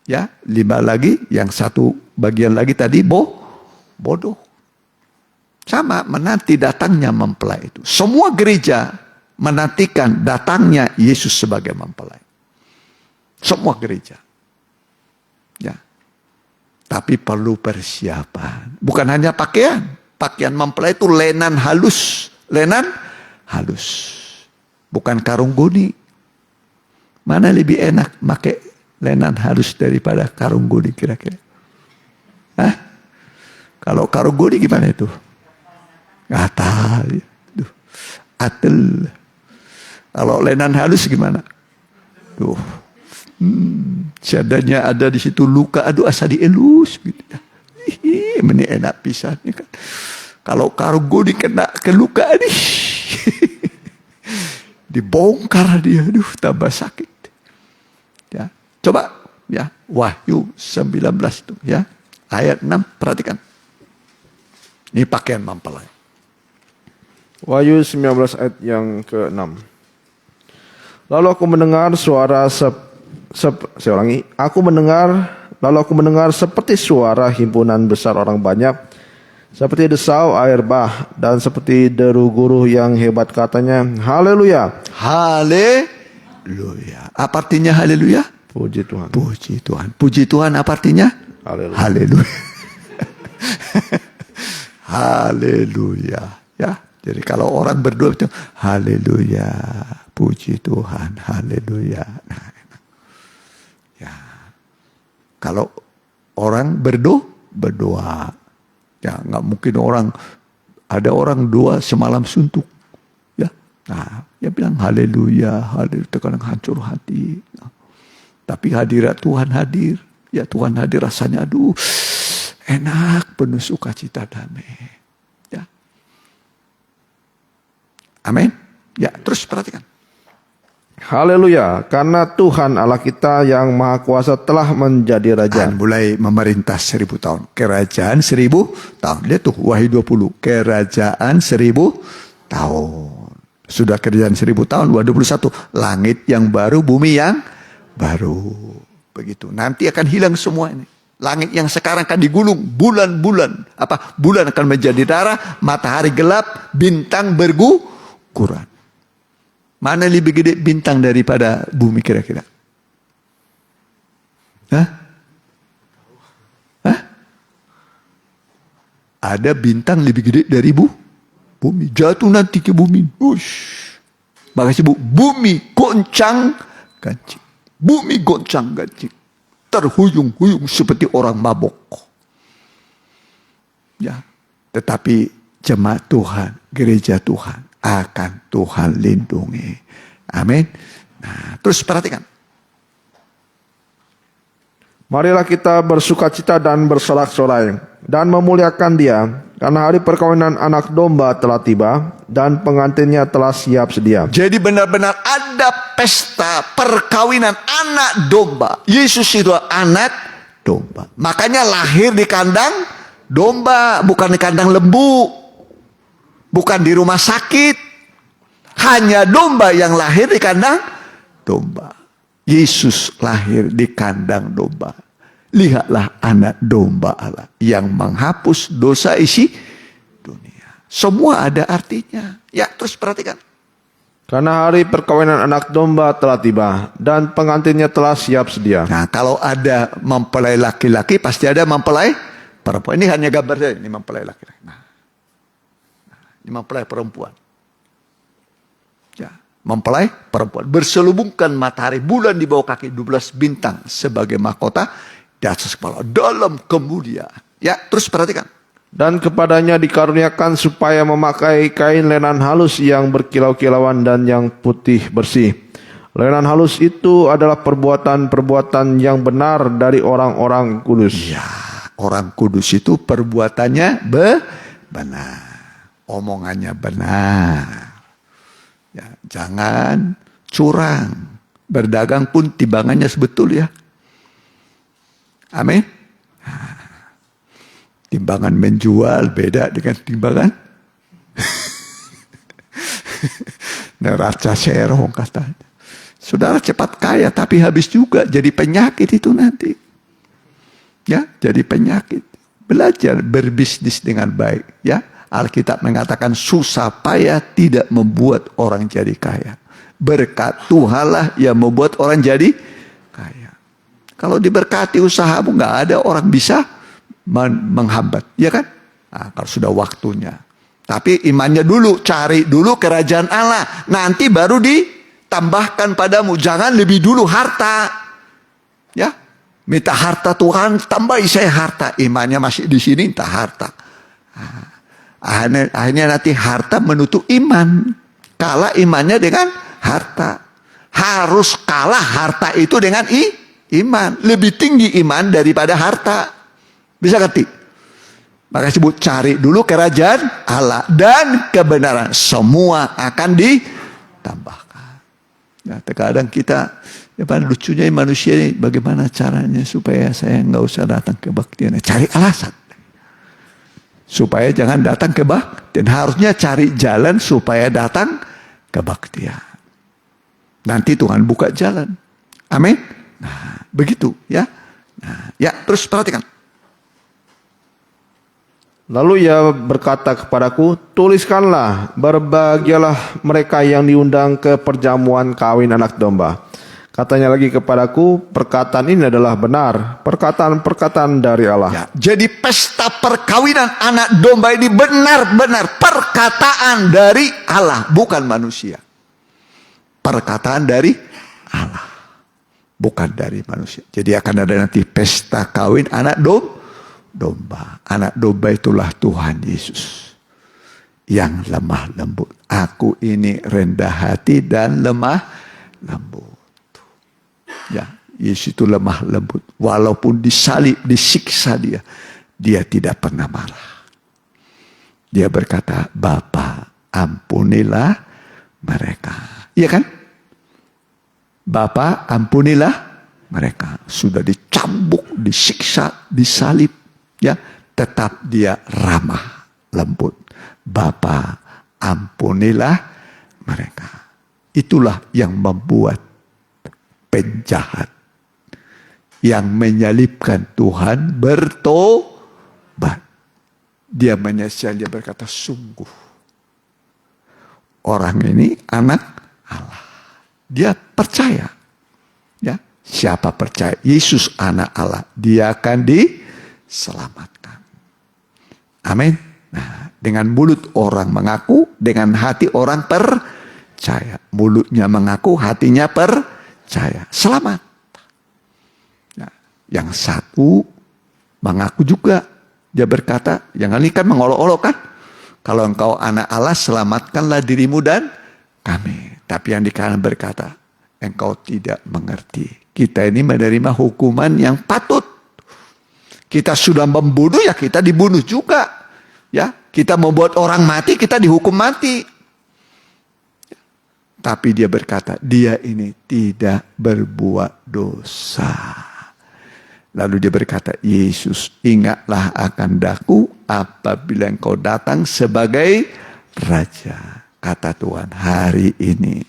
Ya, 5 lagi, yang satu bagian lagi tadi bodoh. Sama, menanti datangnya mempelai itu. Semua gereja menantikan datangnya Yesus sebagai mempelai. Semua gereja. Ya. Tapi perlu persiapan. Bukan hanya pakaian. Pakaian mempelai itu lenan halus. Bukan karung goni. Mana lebih enak pakai lenan halus daripada karung goni kira-kira? Hah? Kalau karung goni gimana itu? Atal. Atel. Kalau lenan halus gimana? Tuh. Seadanya ada di situ luka. Aduh asa dielus. Gitu. Ini enak pisan. Kan? Kalau karung goni kena ke luka nih. Dibongkar dia. Aduh tambah sakit. Ya. Coba ya, Wahyu 19 itu ya. Ayat 6, perhatikan. Ini pakaian mempelai. Wahyu 19 ayat yang ke-6. Lalu aku mendengar suara saya ulangi. Lalu aku mendengar seperti suara himpunan besar orang banyak, seperti desau air bah, dan seperti deru guru yang hebat, katanya, haleluya. Haleluya. Apa artinya haleluya? Puji Tuhan. Puji Tuhan. Puji Tuhan apa artinya? Haleluya. Haleluya. haleluya. Ya, jadi kalau orang berdoa itu haleluya, puji Tuhan, haleluya. Nah, ya, kalau orang berdoa, ya nggak mungkin ada orang doa semalam suntuk, ya. Nah, dia bilang haleluya, haleluya, terkadang hancur hati. Nah, tapi hadirat Tuhan hadir, ya Tuhan hadir rasanya, aduh, enak, penuh sukacita damai. Ya. Amin. Ya, terus perhatikan. Haleluya, karena Tuhan Allah kita yang Maha Kuasa telah menjadi Raja. Mulai memerintah 1000 tahun. Kerajaan 1000 tahun. Lihat tuh Wahyu 20. Kerajaan 1000 tahun. Sudah kerajaan 1000 tahun. Wahyu 21. Langit yang baru, bumi yang baru. Begitu. Nanti akan hilang semua ini. Langit yang sekarang akan digulung. Bulan akan menjadi darah. Matahari gelap. Bintang berguguran. Mana lebih gede bintang daripada bumi kira-kira? Hah? Ada bintang lebih gede dari bumi. Jatuh nanti ke bumi. Makasih Bu. Bumi goncang gancing. Bumi goncang gancing. Terhuyung-huyung seperti orang mabok. Ya. Tetapi jemaat Tuhan, gereja Tuhan, akan Tuhan lindungi. Amin. Nah, terus perhatikan. Marilah kita bersukacita dan bersorak-sorai dan memuliakan Dia, karena hari perkawinan anak domba telah tiba dan pengantinnya telah siap sedia. Jadi benar-benar ada pesta perkawinan anak domba. Yesus itu anak domba. Makanya lahir di kandang domba, bukan di kandang lembu. Bukan di rumah sakit. Hanya domba yang lahir di kandang domba. Yesus lahir di kandang domba. Lihatlah anak domba Allah yang menghapus dosa isi dunia. Semua ada artinya. Ya, terus perhatikan. Karena hari perkawinan anak domba telah tiba dan pengantinnya telah siap sedia. Nah, kalau ada mempelai laki-laki, pasti ada mempelai perempuan. Ini hanya gambar saja, ini mempelai laki-laki. Nah, ini mempelai perempuan. Ya, mempelai perempuan. Berselubungkan matahari, bulan di bawah kaki, 12 bintang sebagai mahkota di atas kepala dalam kemuliaan. Ya, terus perhatikan. Dan kepadanya dikaruniakan supaya memakai kain lenan halus yang berkilau-kilauan dan yang putih bersih. Lenan halus itu adalah perbuatan-perbuatan yang benar dari orang-orang kudus. Ya, orang kudus itu perbuatannya benar. Omongannya benar. Ya, jangan curang. Berdagang pun timbangannya sebetul ya. Amin. Timbangan menjual beda dengan timbangan neraca serong katanya. Saudara cepat kaya tapi habis juga jadi penyakit itu nanti. Ya, jadi penyakit. Belajar berbisnis dengan baik ya. Alkitab mengatakan susah payah tidak membuat orang jadi kaya. Berkat Tuhanlah yang membuat orang jadi kaya. Kalau diberkati usahamu, nggak ada orang bisa menghambat, ya kan? Nah, kalau sudah waktunya. Tapi imannya dulu, cari dulu kerajaan Allah. Nanti baru ditambahkan padamu. Jangan lebih dulu harta. Ya, minta harta Tuhan, tambahi saya harta. Imannya masih di sini, minta harta. Nah, akhirnya nanti harta menutup iman. Kalah imannya dengan harta. Harus kalah harta itu dengan iman. Lebih tinggi iman daripada harta. Bisa ngerti? Maka sebut cari dulu kerajaan Allah dan kebenaran. Semua akan ditambahkan. Nah, terkadang kita, ya pada lucunya manusia ini, bagaimana caranya supaya saya nggak usah datang ke kebaktian. Cari alasan. Supaya jangan datang ke kebaktian. Harusnya cari jalan supaya datang ke kebaktian. Nanti Tuhan buka jalan. Amin. Nah, begitu ya. Nah, ya, terus perhatikan. Lalu ia berkata kepadaku, tuliskanlah, berbahagialah mereka yang diundang ke perjamuan kawin anak domba. Katanya lagi kepadaku, perkataan ini adalah benar, perkataan-perkataan dari Allah. Ya, jadi pesta perkawinan anak domba ini benar-benar perkataan dari Allah, bukan manusia. Perkataan dari Allah, bukan dari manusia. Jadi akan ada nanti pesta kawin anak domba. Anak domba itulah Tuhan Yesus yang lemah lembut. Aku ini rendah hati dan lemah lembut. Ya, Yesus itu lemah lembut. Walaupun disalib, disiksa dia tidak pernah marah. Dia berkata, Bapa, ampunilah mereka. Iya kan? Bapa, ampunilah mereka. Sudah dicambuk, disiksa, disalib. Ya, tetap dia ramah, lembut. Bapa, ampunilah mereka. Itulah yang membuat penjahat yang menyalibkan Tuhan bertobat. Dia menyesal, dia berkata, sungguh orang ini anak Allah. Dia percaya. Ya, siapa percaya Yesus anak Allah, dia akan diselamatkan. Amin. Nah, dengan mulut orang mengaku, dengan hati orang percaya. Mulutnya mengaku, hatinya percaya. Selamat. Ya, yang satu mengaku juga. Dia berkata, yang ini kan mengolok-olok kan. Kalau engkau anak Allah, selamatkanlah dirimu dan kami. Tapi yang di kanan berkata, engkau tidak mengerti. Kita ini menerima hukuman yang patut. Kita sudah membunuh, ya kita dibunuh juga. Ya, kita membuat orang mati, kita dihukum mati. Tapi dia berkata, dia ini tidak berbuat dosa. Lalu dia berkata, Yesus, ingatlah akan daku apabila engkau datang sebagai Raja. Kata Tuhan, hari ini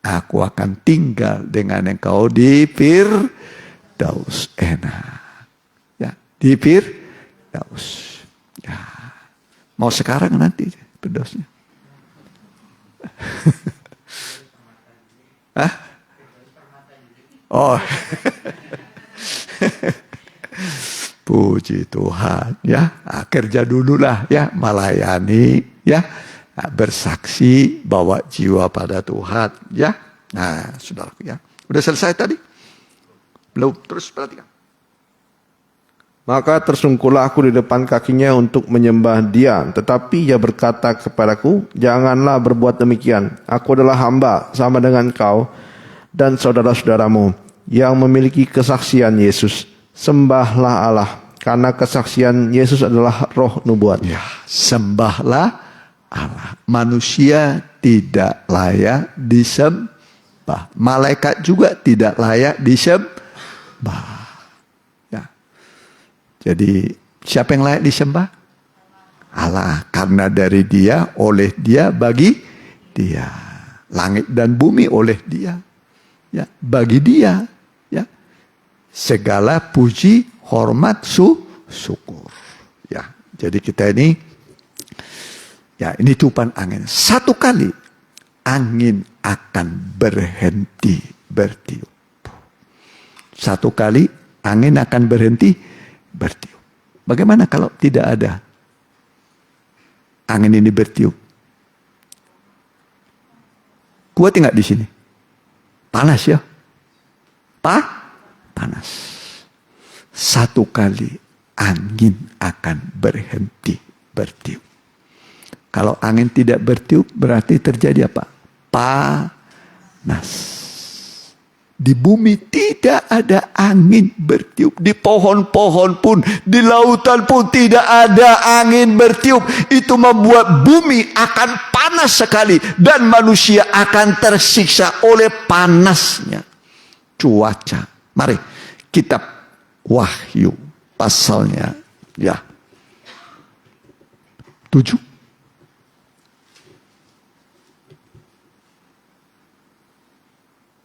aku akan tinggal dengan engkau di Firdaus. Enak. Ya, di Firdaus. Ya. Mau sekarang nanti Firdausnya. Hah? Oh. Puji Tuhan ya. Nah, kerja dululah ya, melayani ya, nah, bersaksi, bawa jiwa pada Tuhan ya. Nah, saudaraku ya. Udah selesai tadi? Belum, terus perhatikan. Maka tersungkurlah aku di depan kakinya untuk menyembah dia. Tetapi ia berkata kepadaku, janganlah berbuat demikian. Aku adalah hamba sama dengan kau dan saudara-saudaramu yang memiliki kesaksian Yesus. Sembahlah Allah, karena kesaksian Yesus adalah roh nubuat. Ya, sembahlah Allah. Manusia tidak layak disembah. Malaikat juga tidak layak disembah. Jadi siapa yang layak disembah? Allah. Karena dari dia, oleh dia, bagi dia. Langit dan bumi oleh dia. Ya, bagi dia. Ya. Segala puji, hormat, syukur. Ya, jadi kita ini, ya ini tiupan angin. Satu kali angin akan berhenti bertiup. Satu kali angin akan berhenti bertiup. Bagaimana kalau tidak ada angin ini bertiup? Kuat nggak di sini? Panas ya? Panas. Satu kali angin akan berhenti bertiup. Kalau angin tidak bertiup berarti terjadi apa? Panas. Di bumi tidak ada angin bertiup. Di pohon-pohon pun, di lautan pun tidak ada angin bertiup. Itu membuat bumi akan panas sekali. Dan manusia akan tersiksa oleh panasnya cuaca. Mari kitab Wahyu pasalnya ya 7.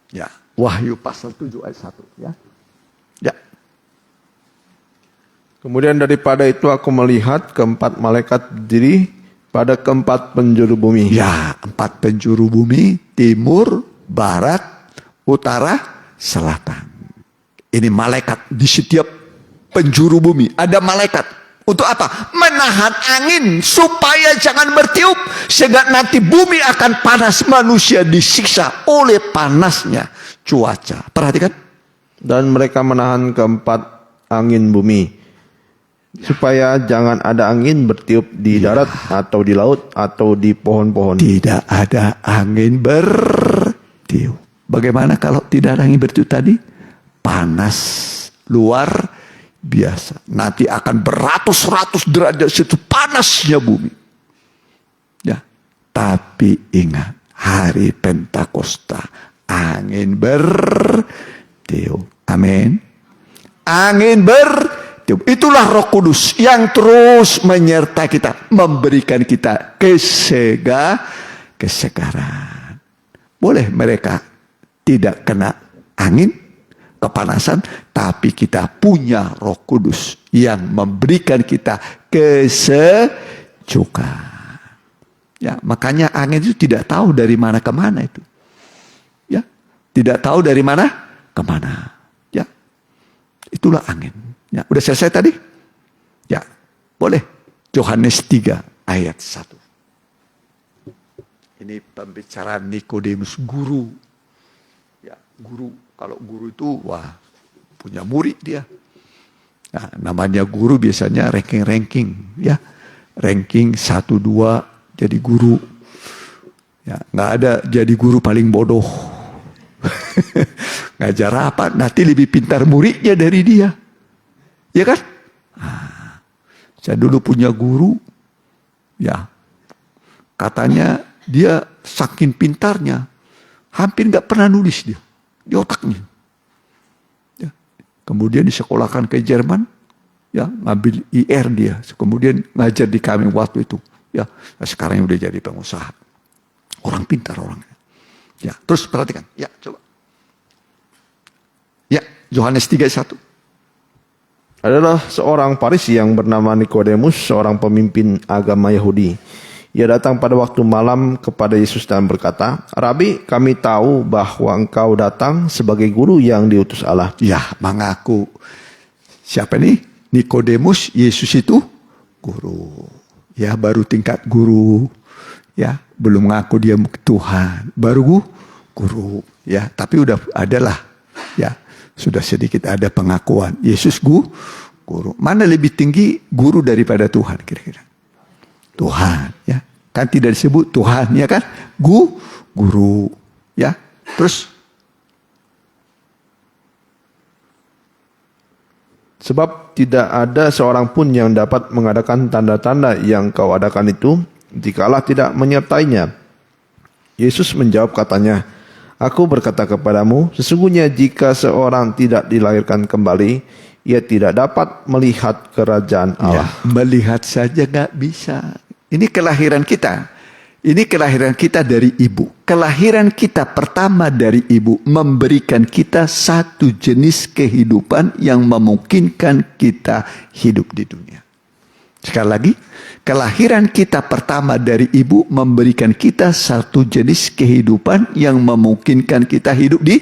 Ya, Wahyu pasal 7 ayat 1 ya. Ya. Kemudian daripada itu aku melihat keempat malaikat berdiri pada keempat penjuru bumi. Ya, 4 penjuru bumi, timur, barat, utara, selatan. Ini malaikat di setiap penjuru bumi. Ada malaikat. Untuk apa? Menahan angin supaya jangan bertiup. Sehingga nanti bumi akan panas. Manusia disiksa oleh panasnya cuaca. Perhatikan. Dan mereka menahan keempat angin bumi, supaya jangan ada angin bertiup di darat atau di laut atau di pohon-pohon. Tidak ada angin bertiup. Bagaimana kalau tidak ada angin bertiup tadi? Panas luar biasa. Nanti akan beratus-ratus derajat, situ panasnya bumi. Ya, tapi ingat, hari Pentakosta angin bertiup. Amin. Angin bertiup. Itulah Roh Kudus yang terus menyertai kita, memberikan kita kesegaran. Boleh mereka tidak kena angin, kepanasan, tapi kita punya Roh Kudus yang memberikan kita kesejukan. Ya, makanya angin itu tidak tahu dari mana ke mana itu. Ya, tidak tahu dari mana ke mana. Ya, itulah angin. Ya, udah selesai tadi? Ya, boleh. Yohanes 3 ayat 1. Ini pembicaraan Nikodemus, guru. Ya, guru. Kalau guru itu, wah, punya murid dia. Nah, namanya guru biasanya ranking-ranking, ya. Ranking 1, 2 jadi guru. Ya, nggak ada jadi guru paling bodoh. Ngajar apa? Nanti lebih pintar muridnya dari dia. Ya kan? Nah, saya dulu punya guru, ya, katanya dia saking pintarnya, hampir nggak pernah nulis dia di otaknya. Ya. Kemudian disekolahkan ke Jerman, ya, ngambil IR dia, kemudian ngajar di kami waktu itu, ya. Nah, sekarang udah jadi pengusaha, orang pintar orangnya. Ya, terus perhatikan, ya, coba, ya, Yohanes 3:1. Adalah seorang Farisi yang bernama Nikodemus, seorang pemimpin agama Yahudi. Ia datang pada waktu malam kepada Yesus dan berkata, "Rabi, kami tahu bahwa engkau datang sebagai guru yang diutus Allah." Ya, mengaku siapa nih? Nikodemus, Yesus itu guru. Ya, baru tingkat guru. Ya, belum mengaku dia Tuhan. Baru guru. Ya, tapi udah adalah. Ya, sudah sedikit ada pengakuan. Yesus guru. Mana lebih tinggi guru daripada Tuhan kira-kira? Tuhan, ya. Kan tidak disebut Tuhan, ya kan? Guru, ya. Terus sebab tidak ada seorang pun yang dapat mengadakan tanda-tanda yang kau adakan itu, jikalau tidak menyertainya. Yesus menjawab katanya, "Aku berkata kepadamu, sesungguhnya jika seorang tidak dilahirkan kembali, ia tidak dapat melihat kerajaan Allah." Ya, melihat saja gak bisa. Ini kelahiran kita. Ini kelahiran kita dari ibu. Kelahiran kita pertama dari ibu memberikan kita satu jenis kehidupan yang memungkinkan kita hidup di dunia. Sekali lagi, kelahiran kita pertama dari ibu memberikan kita satu jenis kehidupan yang memungkinkan kita hidup di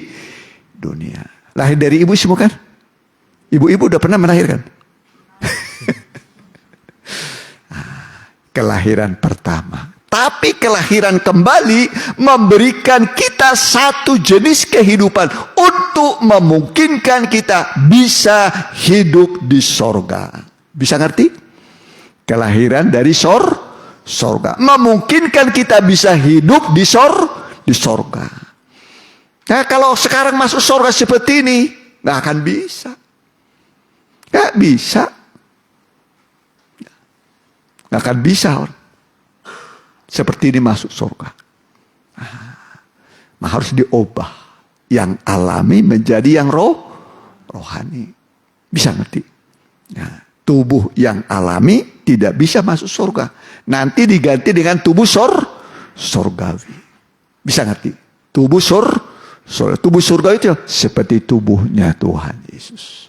dunia. Lahir dari ibu semua kan? Ibu-ibu udah pernah melahirkan? Kelahiran pertama. Tapi kelahiran kembali memberikan kita satu jenis kehidupan untuk memungkinkan kita bisa hidup di sorga. Bisa ngerti? Kelahiran dari sorga. Memungkinkan kita bisa hidup di sorga. Nah, kalau sekarang masuk sorga seperti ini, nggak akan bisa. Nggak bisa. Nggak akan bisa orang seperti ini masuk surga. Nah, harus diubah yang alami menjadi yang rohani. Bisa ngerti? Nah, tubuh yang alami tidak bisa masuk surga. Nanti diganti dengan tubuh surgawi. Bisa ngerti? Tubuh tubuh surga itu seperti tubuhnya Tuhan Yesus.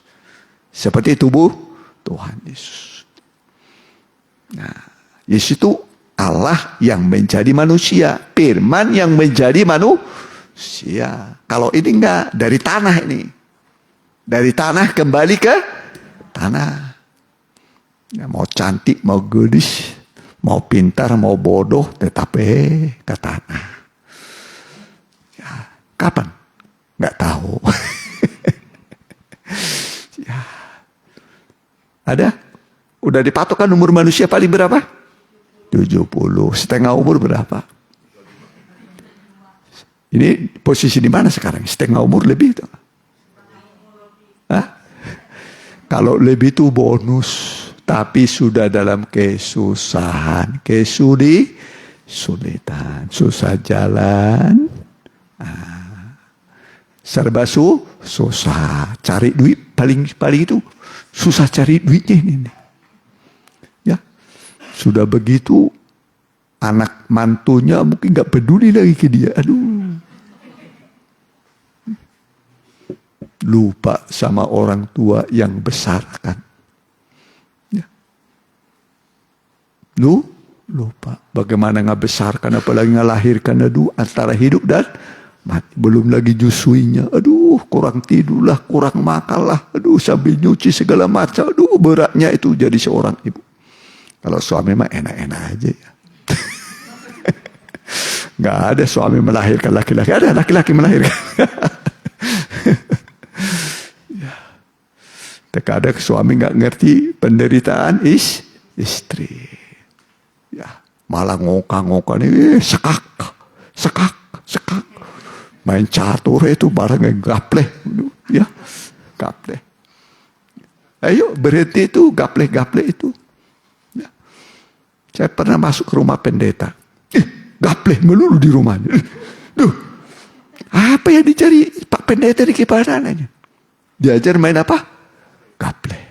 Seperti tubuh Tuhan Yesus. Nah, Yesus itu Allah yang menjadi manusia, firman yang menjadi manusia. manusia. Kalau ini enggak, dari tanah ini. Dari tanah kembali ke tanah. Ya, mau cantik, mau gadis, mau pintar, mau bodoh, tetap ke tanah. Ya, kapan? Nggak tahu. Ya. Ada? Udah dipatokkan umur manusia paling berapa? 70. Setengah umur berapa? Ini posisi di mana sekarang? Setengah umur lebih itu. Hah? Kalau lebih itu bonus. Tapi sudah dalam kesusahan. Kesulitan. Susah jalan. Serba susah. Cari duit paling itu. Susah cari duitnya ini. Ya. Sudah begitu. Anak mantunya mungkin gak peduli lagi ke dia. Aduh. Lupa sama orang tua yang besarkan. Ya. Lupa. Bagaimana ngebesarkan, apalagi ngelahirkan. Aduh, antara hidup dan mati. Belum lagi jusuinya. Aduh, kurang tidurlah, kurang makanlah. Aduh, sambil nyuci segala macam. Aduh, beratnya itu jadi seorang ibu. Kalau suami mah enak-enak aja ya. Nggak ada suami melahirkan laki-laki. Ada laki-laki melahirkan. Ya. Terkadang suami nggak ngerti penderitaan istri. Ya, malah ngokang nih, sekak. Main catur itu barang yang gapleh. Ya, gapleh. Ayo berhenti itu, gapleh itu. Ya. Saya pernah masuk ke rumah pendeta. Gapleh melulu di rumahnya. Duh, apa yang dicari Pak Pendeta di kepadanannya? Diajar main apa? Gapleh.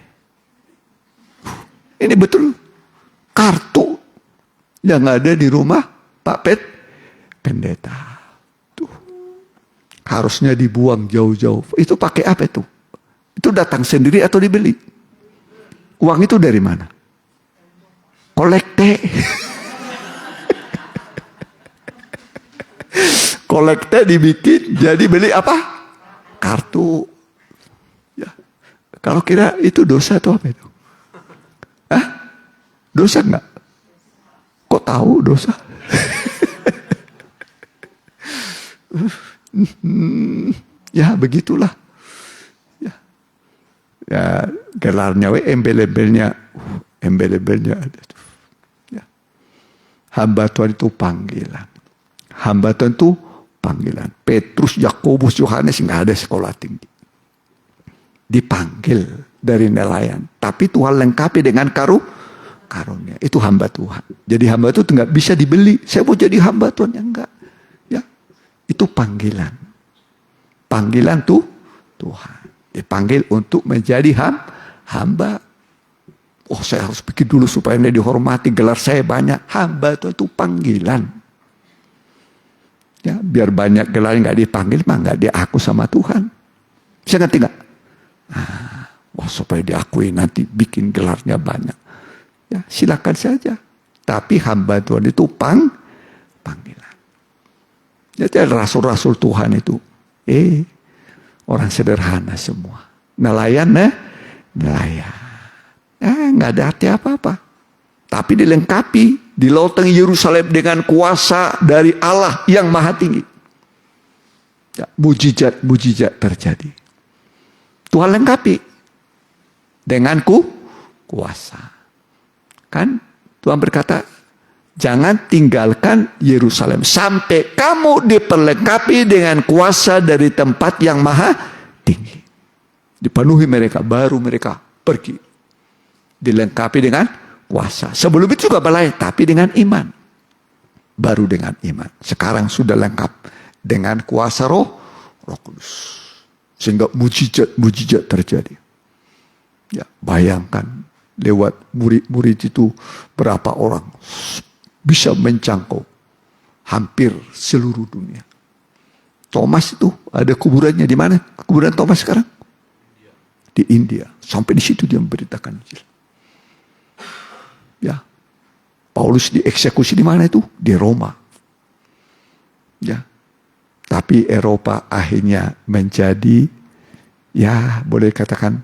Ini betul kartu yang ada di rumah Pak Pendeta. Tuh. Harusnya dibuang jauh-jauh. Itu pakai apa itu? Itu datang sendiri atau dibeli? Uang itu dari mana? Kolekte. Kolekte dibikin, jadi beli apa? Kartu. Ya. Kalau kira itu dosa atau apa itu? Hah? Dosa enggak? Kok tahu dosa? Ya begitulah. Ya gelarnya, embel-embelnya ada tuh. Ya. Hamba Tuhan itu panggilan. Hamba Tuhan itu panggilan. Petrus, Yakobus, Yohanes nggak ada sekolah tinggi. Dipanggil dari nelayan. Tapi Tuhan lengkapi dengan karunia. Itu hamba Tuhan. Jadi hamba itu nggak bisa dibeli. Saya mau jadi hamba Tuhan, ya enggak. Ya, itu panggilan. Panggilan tuh Tuhan. Dipanggil untuk menjadi hamba. Oh, saya harus pikir dulu supaya dia dihormati. Gelar saya banyak. Hamba Tuhan itu panggilan. Ya, biar banyak gelar nggak dipanggil, mah nggak diaku sama Tuhan. Bisa ngerti nggak? Wah, supaya diakui nanti bikin gelarnya banyak. Ya, silakan saja. Tapi hamba Tuhan itu panggilan. Jadi rasul-rasul Tuhan itu, orang sederhana semua. Nelayan, nelayan. Nggak ada arti apa-apa. Tapi dilengkapi di loteng Yerusalem dengan kuasa dari Allah yang maha tinggi. Ya, mujizat terjadi. Tuhan lengkapi dengan kuasa. Kan Tuhan berkata, jangan tinggalkan Yerusalem sampai kamu diperlengkapi dengan kuasa dari tempat yang maha tinggi. Dipenuhi mereka, baru mereka pergi. Dilengkapi dengan kuasa. Sebelum itu juga balai, tapi dengan iman. Baru dengan iman. Sekarang sudah lengkap dengan kuasa Roh Kudus. Sehingga mujizat terjadi. Ya, bayangkan lewat murid-murid itu berapa orang bisa menjangkau hampir seluruh dunia. Thomas itu ada kuburannya di mana? Kuburan Thomas sekarang? Di India. Sampai di situ dia memberitakan Injil. Ya, Paulus dieksekusi di mana itu? Di Roma. Ya, Tapi Eropa akhirnya menjadi, ya boleh katakan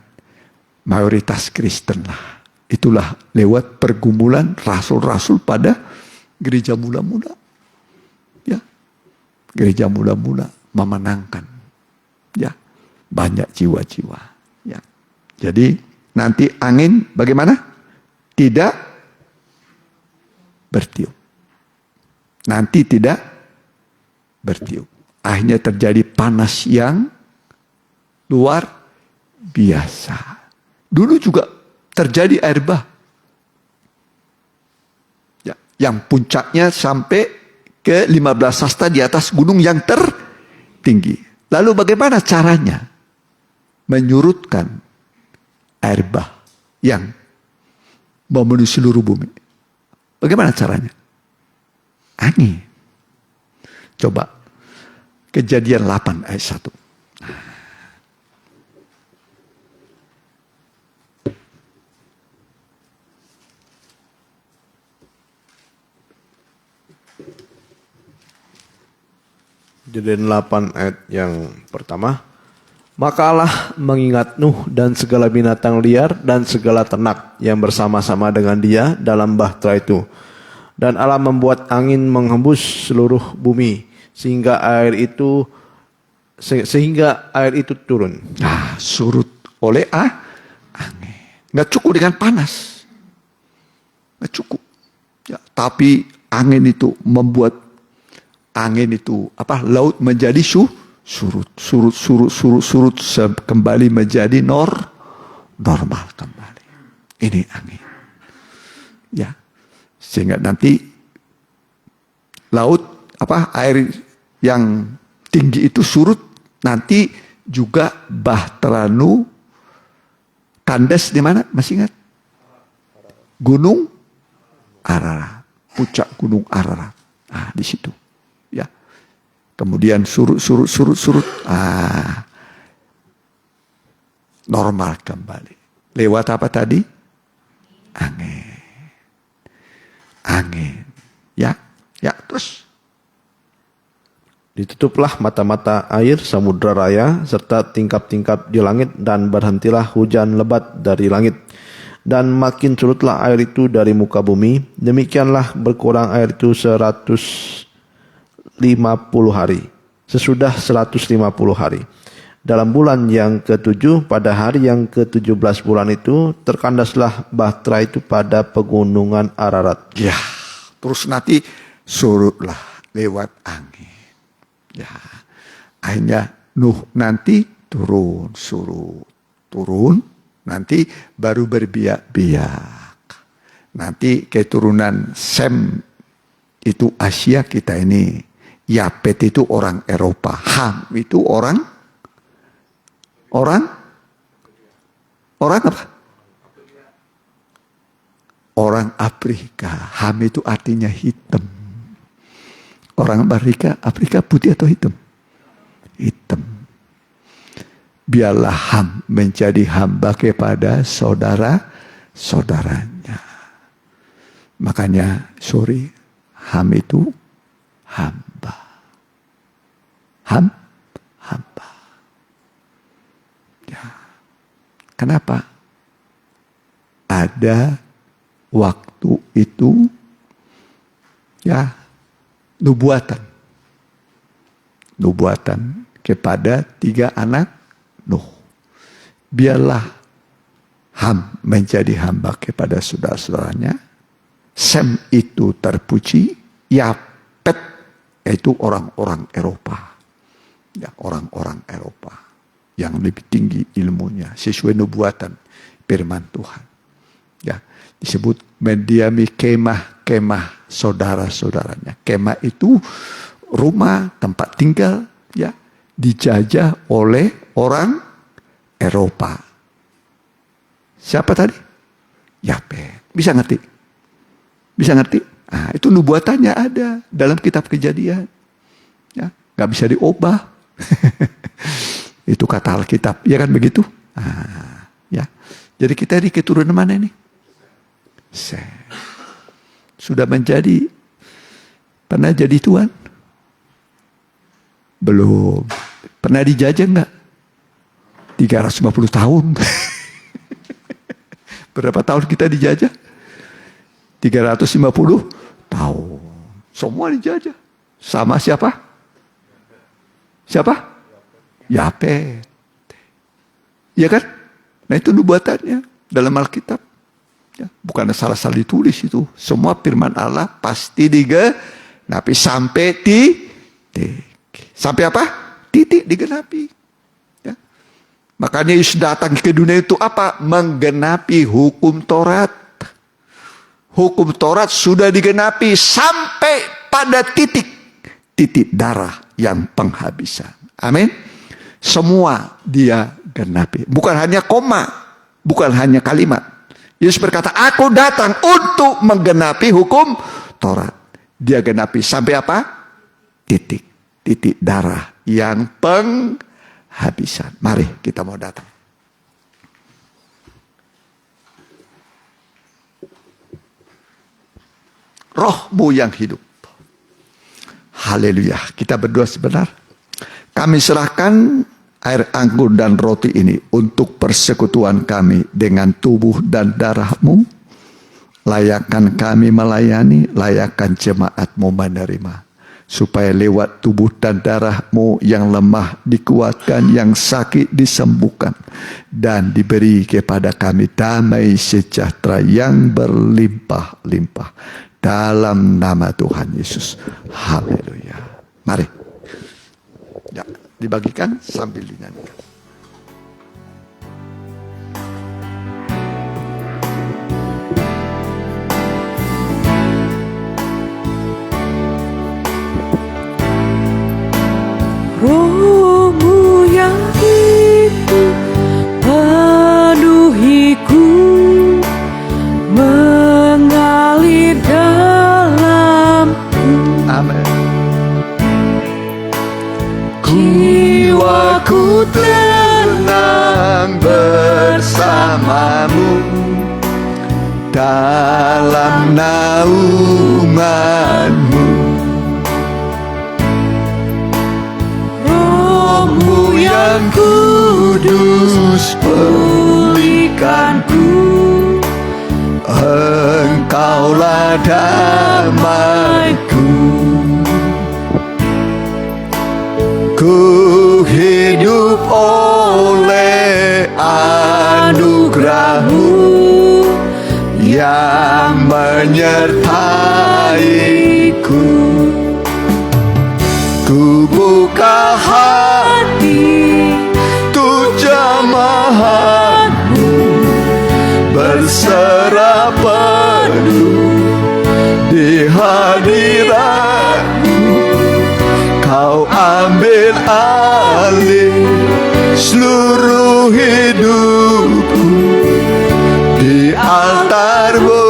mayoritas Kristen lah. Itulah lewat pergumulan rasul-rasul pada gereja mula-mula. Ya, gereja mula-mula memenangkan, ya, banyak jiwa-jiwa. Ya, jadi nanti angin bagaimana? Tidak bertiup. Nanti tidak bertiup. Akhirnya terjadi panas yang luar biasa. Dulu juga terjadi air bah. Ya, yang puncaknya sampai ke 15 sasta di atas gunung yang tertinggi. Lalu bagaimana caranya menyurutkan air bah yang memenuhi seluruh bumi? Bagaimana caranya? Angin. Coba Kejadian 8 ayat 1. Kejadian 8 ayat yang pertama. Maka Allah mengingat Nuh dan segala binatang liar dan segala ternak yang bersama-sama dengan dia dalam bahtera itu. Dan Allah membuat angin menghembus seluruh bumi sehingga air itu turun. Nah, surut oleh angin. Nggak cukup dengan panas. Nggak cukup. Ya, tapi angin itu membuat laut menjadi surut kembali menjadi normal kembali. Ini angin. Ya. Sehingga nanti laut air yang tinggi itu surut, nanti juga bahtera Nuh kandas di mana? Masih ingat? Gunung Ararat, puncak Gunung Ararat. Nah, di situ. Ya. Kemudian surut. Normal kembali. Lewat apa tadi? Angin. Ya, terus. Ditutuplah mata-mata air samudra raya serta tingkap-tingkap di langit dan berhentilah hujan lebat dari langit. Dan makin surutlah air itu dari muka bumi. Demikianlah berkurang air itu 150 hari. Sesudah 150 hari. Dalam bulan yang ke-7 pada hari yang ke-17 bulan itu terkandaslah bahtera itu pada pegunungan Ararat. Ya, terus nanti surutlah lewat angin. Ya, akhirnya Nuh nanti turun, nanti baru berbiak. Nanti keturunan Sem itu Asia kita ini, Yapet itu orang Eropa, Ham itu orang apa? Orang Afrika. Ham itu artinya hitam. Orang Afrika putih atau hitam? Hitam. Biarlah Ham menjadi hamba kepada saudara-saudaranya. Makanya, Ham itu hamba. Hamba. Ya. Kenapa? Ada waktu itu, ya, nubuatan kepada 3 anak Nuh. Biarlah Ham menjadi hamba kepada saudara-saudaranya. Sem itu terpuji. Yapet itu orang-orang Eropa. Ya, orang-orang Eropa yang lebih tinggi ilmunya sesuai nubuatan firman Tuhan. Ya, disebut mendiami kemah saudara-saudaranya. Kemah itu rumah, tempat tinggal, ya, dijajah oleh orang Eropa. Siapa tadi? Yapet. Bisa ngerti? Nah, itu nubuatannya ada dalam kitab Kejadian. Ya, nggak bisa diubah. Itu kata Alkitab, ya kan begitu? Nah, ya. Jadi kita di keturunan mana ini? Sem. Sudah pernah jadi tuan? Belum. Pernah dijajah enggak? 350 tahun. Berapa tahun kita dijajah? 350 tahun. Semua dijajah. Sama siapa? Siapa? Yapet. Iya kan? Nah itu nubuatannya dalam Alkitab. Ya, bukan salah-salah ditulis itu. Semua firman Allah pasti digenapi sampai titik. Sampai apa? Titik digenapi. Ya. Makanya Yesus datang ke dunia itu apa? Menggenapi hukum Taurat. Hukum Taurat sudah digenapi sampai pada titik darah yang penghabisan. Amin. Semua dia genapi. Bukan hanya koma, bukan hanya kalimat. Yesus berkata, aku datang untuk menggenapi hukum Taurat. Dia genapi sampai apa? Titik darah yang penghabisan. Mari kita mau datang. Rohmu yang hidup. Haleluya. Kita berdoa sebentar. Kami serahkan air anggur dan roti ini untuk persekutuan kami dengan tubuh dan darah-Mu. Layakkan kami melayani, layakkan jemaat-Mu menerima. Supaya lewat tubuh dan darah-Mu yang lemah dikuatkan, yang sakit disembuhkan. Dan diberi kepada kami damai sejahtera yang berlimpah-limpah. Dalam nama Tuhan Yesus. Haleluya. Mari. Ya, dibagikan sambil dinyanyikan. Rohmu yang hidup penuhiku, mengalir dalamku. Amin. Jiwaku tenang bersamamu dalam naungan-Mu. Rohmu yang kudus pulihkanku, Engkaulah damaiku. Ku hidup oleh anugerah-Mu yang menyertaiku. Ku buka hati untuk jamaah-Mu, berserah penuh di hadirat-Mu. Kau ambil alih seluruh hidupku di altar-Mu,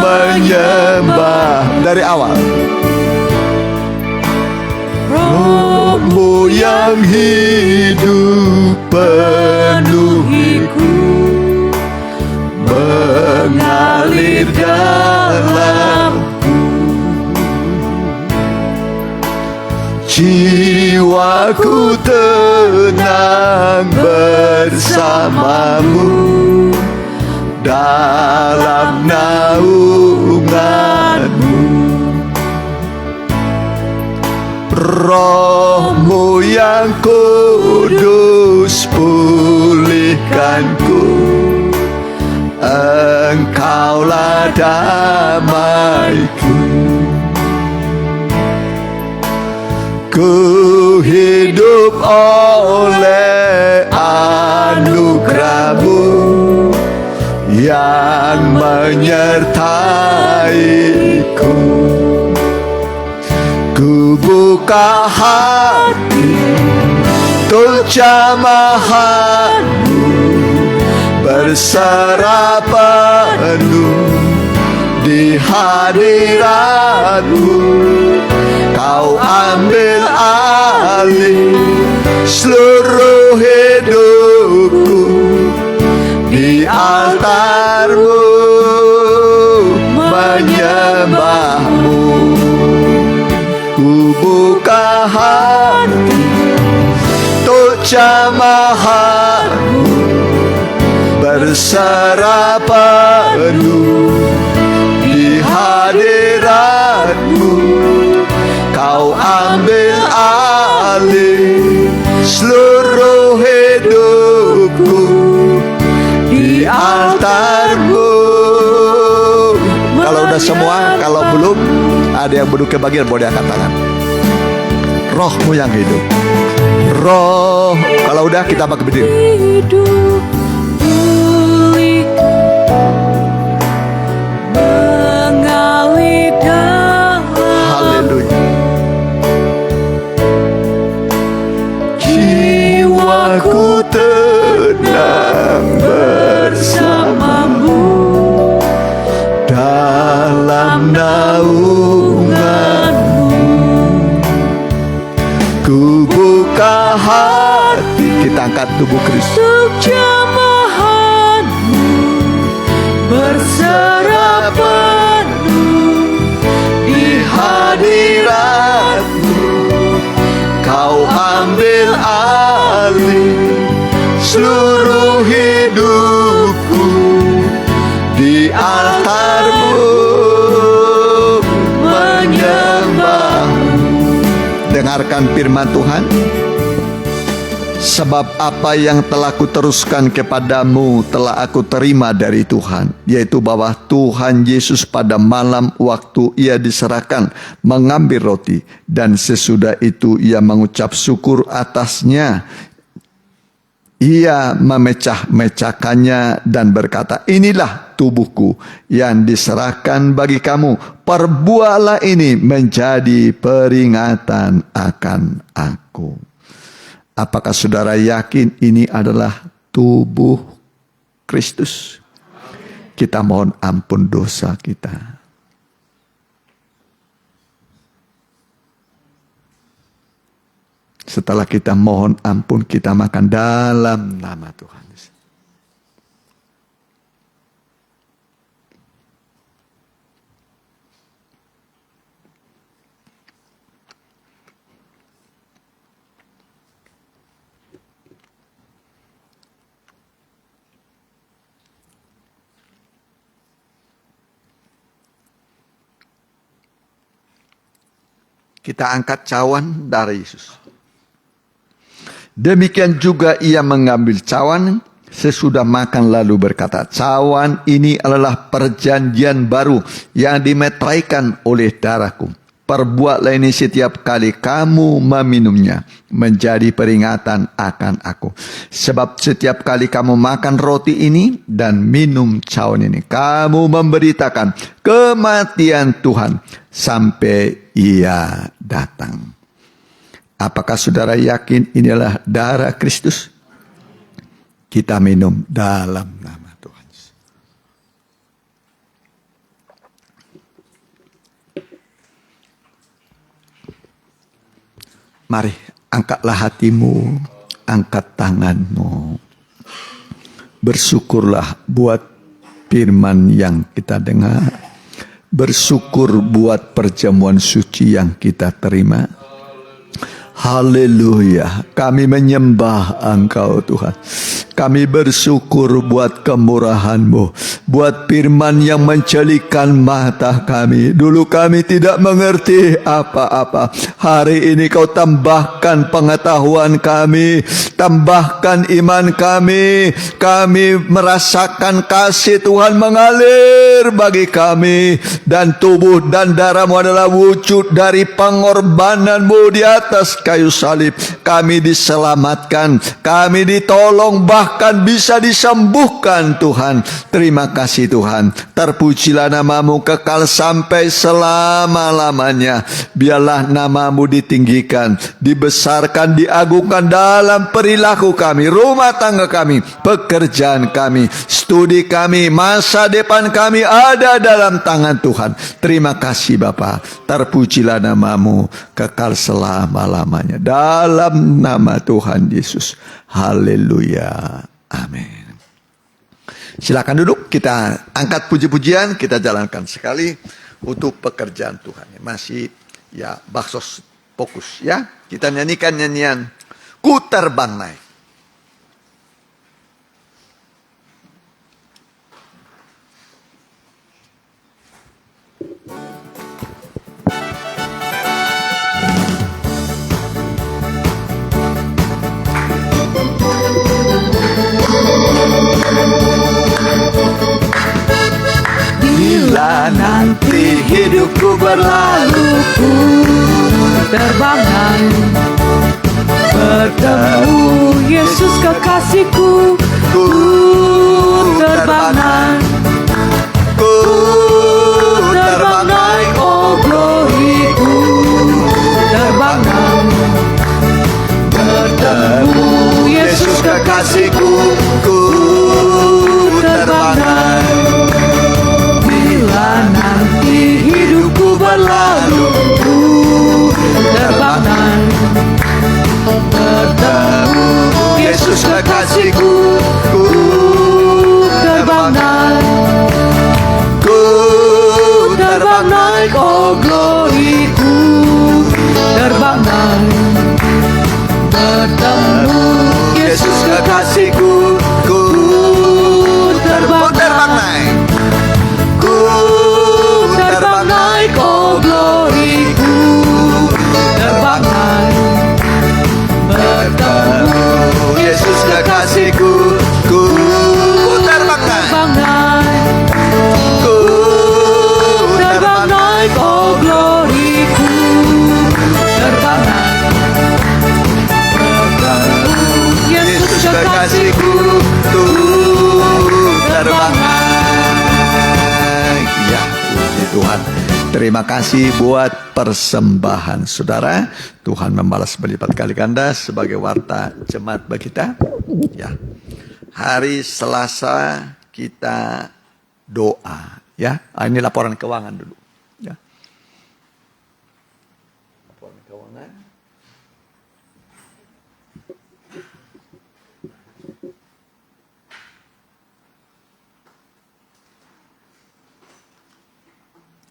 menyembah dari awal. Rohmu yang hidup penuhiku, mengalir dalamku. Jiwaku tenang bersama-Mu dalam naungan-Mu. Rohmu yang kudus pulihkanku, Engkaulah damaiku. Ku hidup oleh anugerah-Mu yang menyertaiku. Ku buka hati untuk jamaah-Mu, berserah penuh di hadirat-Mu. Kau ambil alih seluruh hidupku di altar-Mu, menyembah-Mu. Ku buka hati untuk jamahanmu, berserah penuh di hadiratmu. Kau ambil alih seluruh hidupku di altarmu. Kalau udah semua, kalau belum ada yang belum kebagian, boleh angkat tangan. Rohmu yang hidup, roh. Kalau udah kita pakai berdiri. Hidup pulih mengalir dalam Haleluya. Jiwaku tenang bersamamu dalam naunganmu. Ku buka hati, kita angkat tubuh Kristus. untuk jamahanmu, berserah penuh Di hadiratmu kau ambil alih seluruh hidupku di altarmu menyembahmu. Dengarkan firman Tuhan. Sebab apa yang telah kuteruskan kepadamu telah aku terima dari Tuhan, yaitu bahwa Tuhan Yesus pada malam waktu ia diserahkan mengambil roti, dan sesudah itu ia mengucap syukur atasnya. Ia memecah-mecahkannya dan berkata, inilah tubuhku yang diserahkan bagi kamu. Perbuatlah ini menjadi peringatan akan aku. Apakah saudara yakin ini adalah tubuh Kristus? Kita mohon ampun dosa kita. Setelah kita mohon ampun, kita makan dalam nama Tuhan. Kita angkat cawan darah Yesus. Demikian juga ia mengambil cawan sesudah makan lalu berkata, cawan ini adalah perjanjian baru yang dimeteraikan oleh darahku. Perbuatlah ini setiap kali kamu meminumnya menjadi peringatan akan aku. Sebab setiap kali kamu makan roti ini dan minum cawan ini, kamu memberitakan kematian Tuhan sampai ia datang. Apakah saudara yakin inilah darah Kristus? Kita minum dalam nama Tuhan. Mari, angkatlah hatimu, angkat tanganmu. Bersyukurlah buat firman yang kita dengar. Bersyukur buat perjamuan suci yang kita terima. Haleluya, kami menyembah Engkau Tuhan. Kami bersyukur buat kemurahan-Mu, buat firman yang mencelikan mata kami. Dulu kami tidak mengerti apa-apa. Hari ini Kau tambahkan pengetahuan kami, tambahkan iman kami. Kami merasakan kasih Tuhan mengalir bagi kami. Dan tubuh dan darah-Mu adalah wujud dari pengorbanan-Mu di atas kayu salib. Kami diselamatkan, kami ditolong, bahkan bisa disembuhkan Tuhan. Terima kasih Tuhan. Terpujilah nama-Mu kekal sampai selama-lamanya. Biarlah nama-Mu ditinggikan, dibesarkan, diagungkan dalam perilaku kami, rumah tangga kami, pekerjaan kami, studi kami, masa depan kami ada dalam tangan Tuhan. Terima kasih Bapa. Terpujilah nama-Mu kekal selama-lamanya. Dalam nama Tuhan Yesus. Haleluya. Amin. Silakan duduk, kita angkat puji-pujian, kita jalankan sekali untuk pekerjaan Tuhan. Masih ya baksos Fokus ya. Kita nyanyikan nyanyian Ku Terbang Naik. Bila nanti hidupku berlalu, Ku terbang naik bertemu Yesus kekasihku. ku Terbang naik, ku terbang naik, oh gloriku. Terbang naik bertemu Yesus kekasihku. ku terbang naik. Bila nanti hidupku berlalu, ku terbang naik bertemu Yesus kekasihku, ku terbang naik, ku terbang naik, oh gloriku. Terbang naik bertemu Yesus kekasihku. ku Terbang naik, ku terbang naik, oh gloriku. Terbang naik bertemu Yesus kekasihku, ku terbang naik, terbang naik, ku terbang naik, oh gloriku. Terbang naik bertemu Yesus kekasihku. ku terbang naik. Ya, puji Tuhan. Terima kasih buat persembahan saudara. Tuhan membalas berlipat kali ganda sebagai warta jemaat bagi kita. Ya, hari Selasa kita doa. Ya, ini laporan keuangan dulu. Ya, laporan keuangan.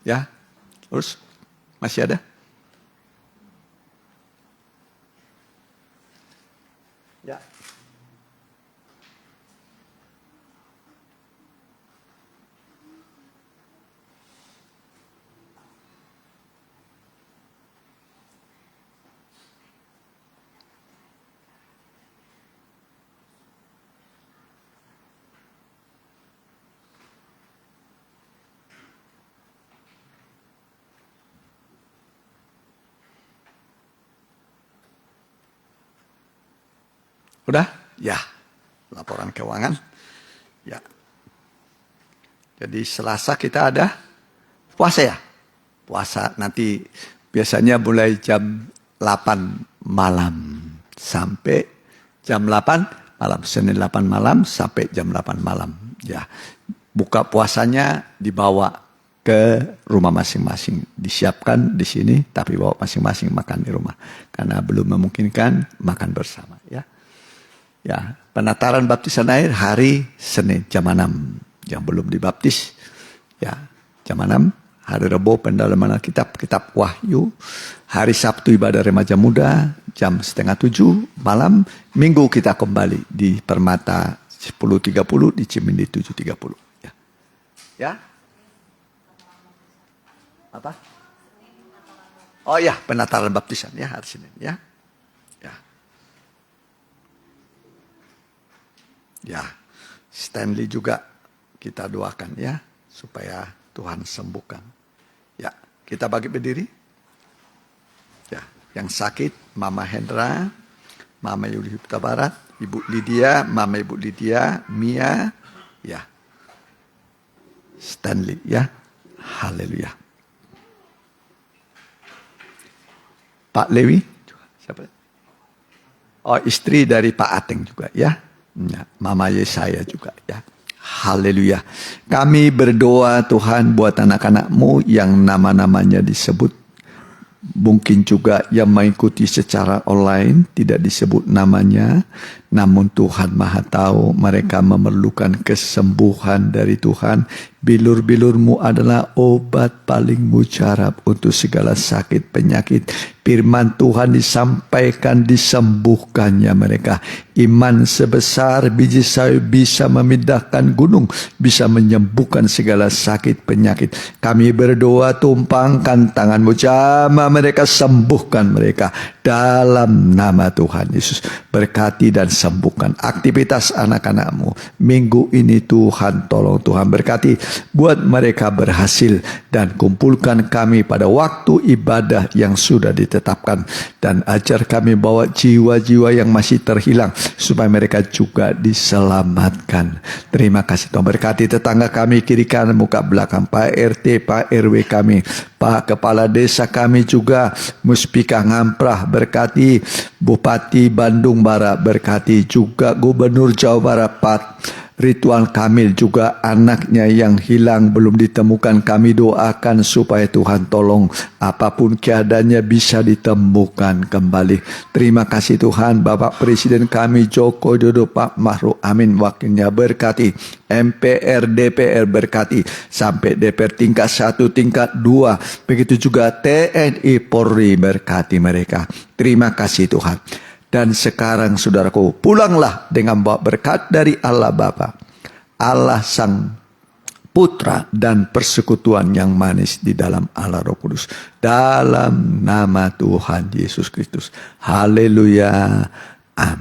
Ya, terus masih ada? Ya. Udah? Ya, laporan keuangan. Ya. Jadi Selasa kita ada puasa ya? Puasa nanti biasanya mulai jam 8 malam sampai jam 8 malam. Senin 8 malam sampai jam 8 malam. Ya. Buka puasanya dibawa ke rumah masing-masing. Disiapkan di sini tapi bawa masing-masing makan di rumah. Karena belum memungkinkan makan bersama ya. Ya, penataran baptisan air hari Senin jam 6. Yang belum dibaptis, ya jam 6. Hari Rabu pendalaman Alkitab, kitab Wahyu. Hari Sabtu ibadah remaja muda jam 6:30 malam. Minggu kita kembali di Permata 10.30 di Cimindi 7.30. Ya. Ya. Apa? Oh ya, penataran baptisan ya hari Senin ya. Ya, Stanley juga kita doakan ya, supaya Tuhan sembuhkan. Ya, kita bagi berdiri. Ya, yang sakit, Mama Hendra, Mama Yuli Huta Barat, Ibu Lydia, Mama Ibu Lydia, Mia, ya, Stanley ya, haleluya. Pak Lewi, siapa? Oh, istri dari Pak Ateng juga ya. Ya, Mama Yesaya juga ya. Haleluya. Kami berdoa Tuhan buat anak-anak-Mu yang nama-namanya disebut. Mungkin juga yang mengikuti secara online tidak disebut namanya. Namun Tuhan Maha tahu mereka memerlukan kesembuhan dari Tuhan. Bilur-bilur-Mu adalah obat paling mujarab untuk segala sakit penyakit. Firman Tuhan disampaikan, disembuhkannya mereka. Iman sebesar biji sawi bisa memindahkan gunung, bisa menyembuhkan segala sakit penyakit. Kami berdoa, tumpangkan tangan-Mu, jamah mereka, sembuhkan mereka dalam nama Tuhan Yesus. Berkati dan sembuhkan aktivitas anak-anak-Mu minggu ini Tuhan. Tolong Tuhan berkati, buat mereka berhasil, dan kumpulkan kami pada waktu ibadah yang sudah ditetapkan, dan ajar kami bawa jiwa-jiwa yang masih terhilang supaya mereka juga diselamatkan. Terima kasih Tuhan. Berkati tetangga kami, kiri kanan muka belakang, Pak RT, Pak RW kami, Pak Kepala Desa kami juga, Muspika Ngamprah, berkati Bupati Bandung Barat, berkati juga Gubernur Jawa Barat Pak Ridwan Kamil, juga anaknya yang hilang belum ditemukan. Kami doakan supaya Tuhan tolong apapun keadaannya bisa ditemukan kembali. Terima kasih Tuhan. Bapak Presiden kami Joko Widodo, Pak Ma'ruf Amin wakilnya, berkati MPR, DPR, berkati sampai DPR tingkat 1, tingkat 2. Begitu juga TNI Polri, berkati mereka. Terima kasih Tuhan. Dan sekarang saudaraku, pulanglah dengan bawa berkat dari Allah Bapa, Allah Sang Putra, dan persekutuan yang manis di dalam Allah Roh Kudus. Dalam nama Tuhan Yesus Kristus. Haleluya. Amin.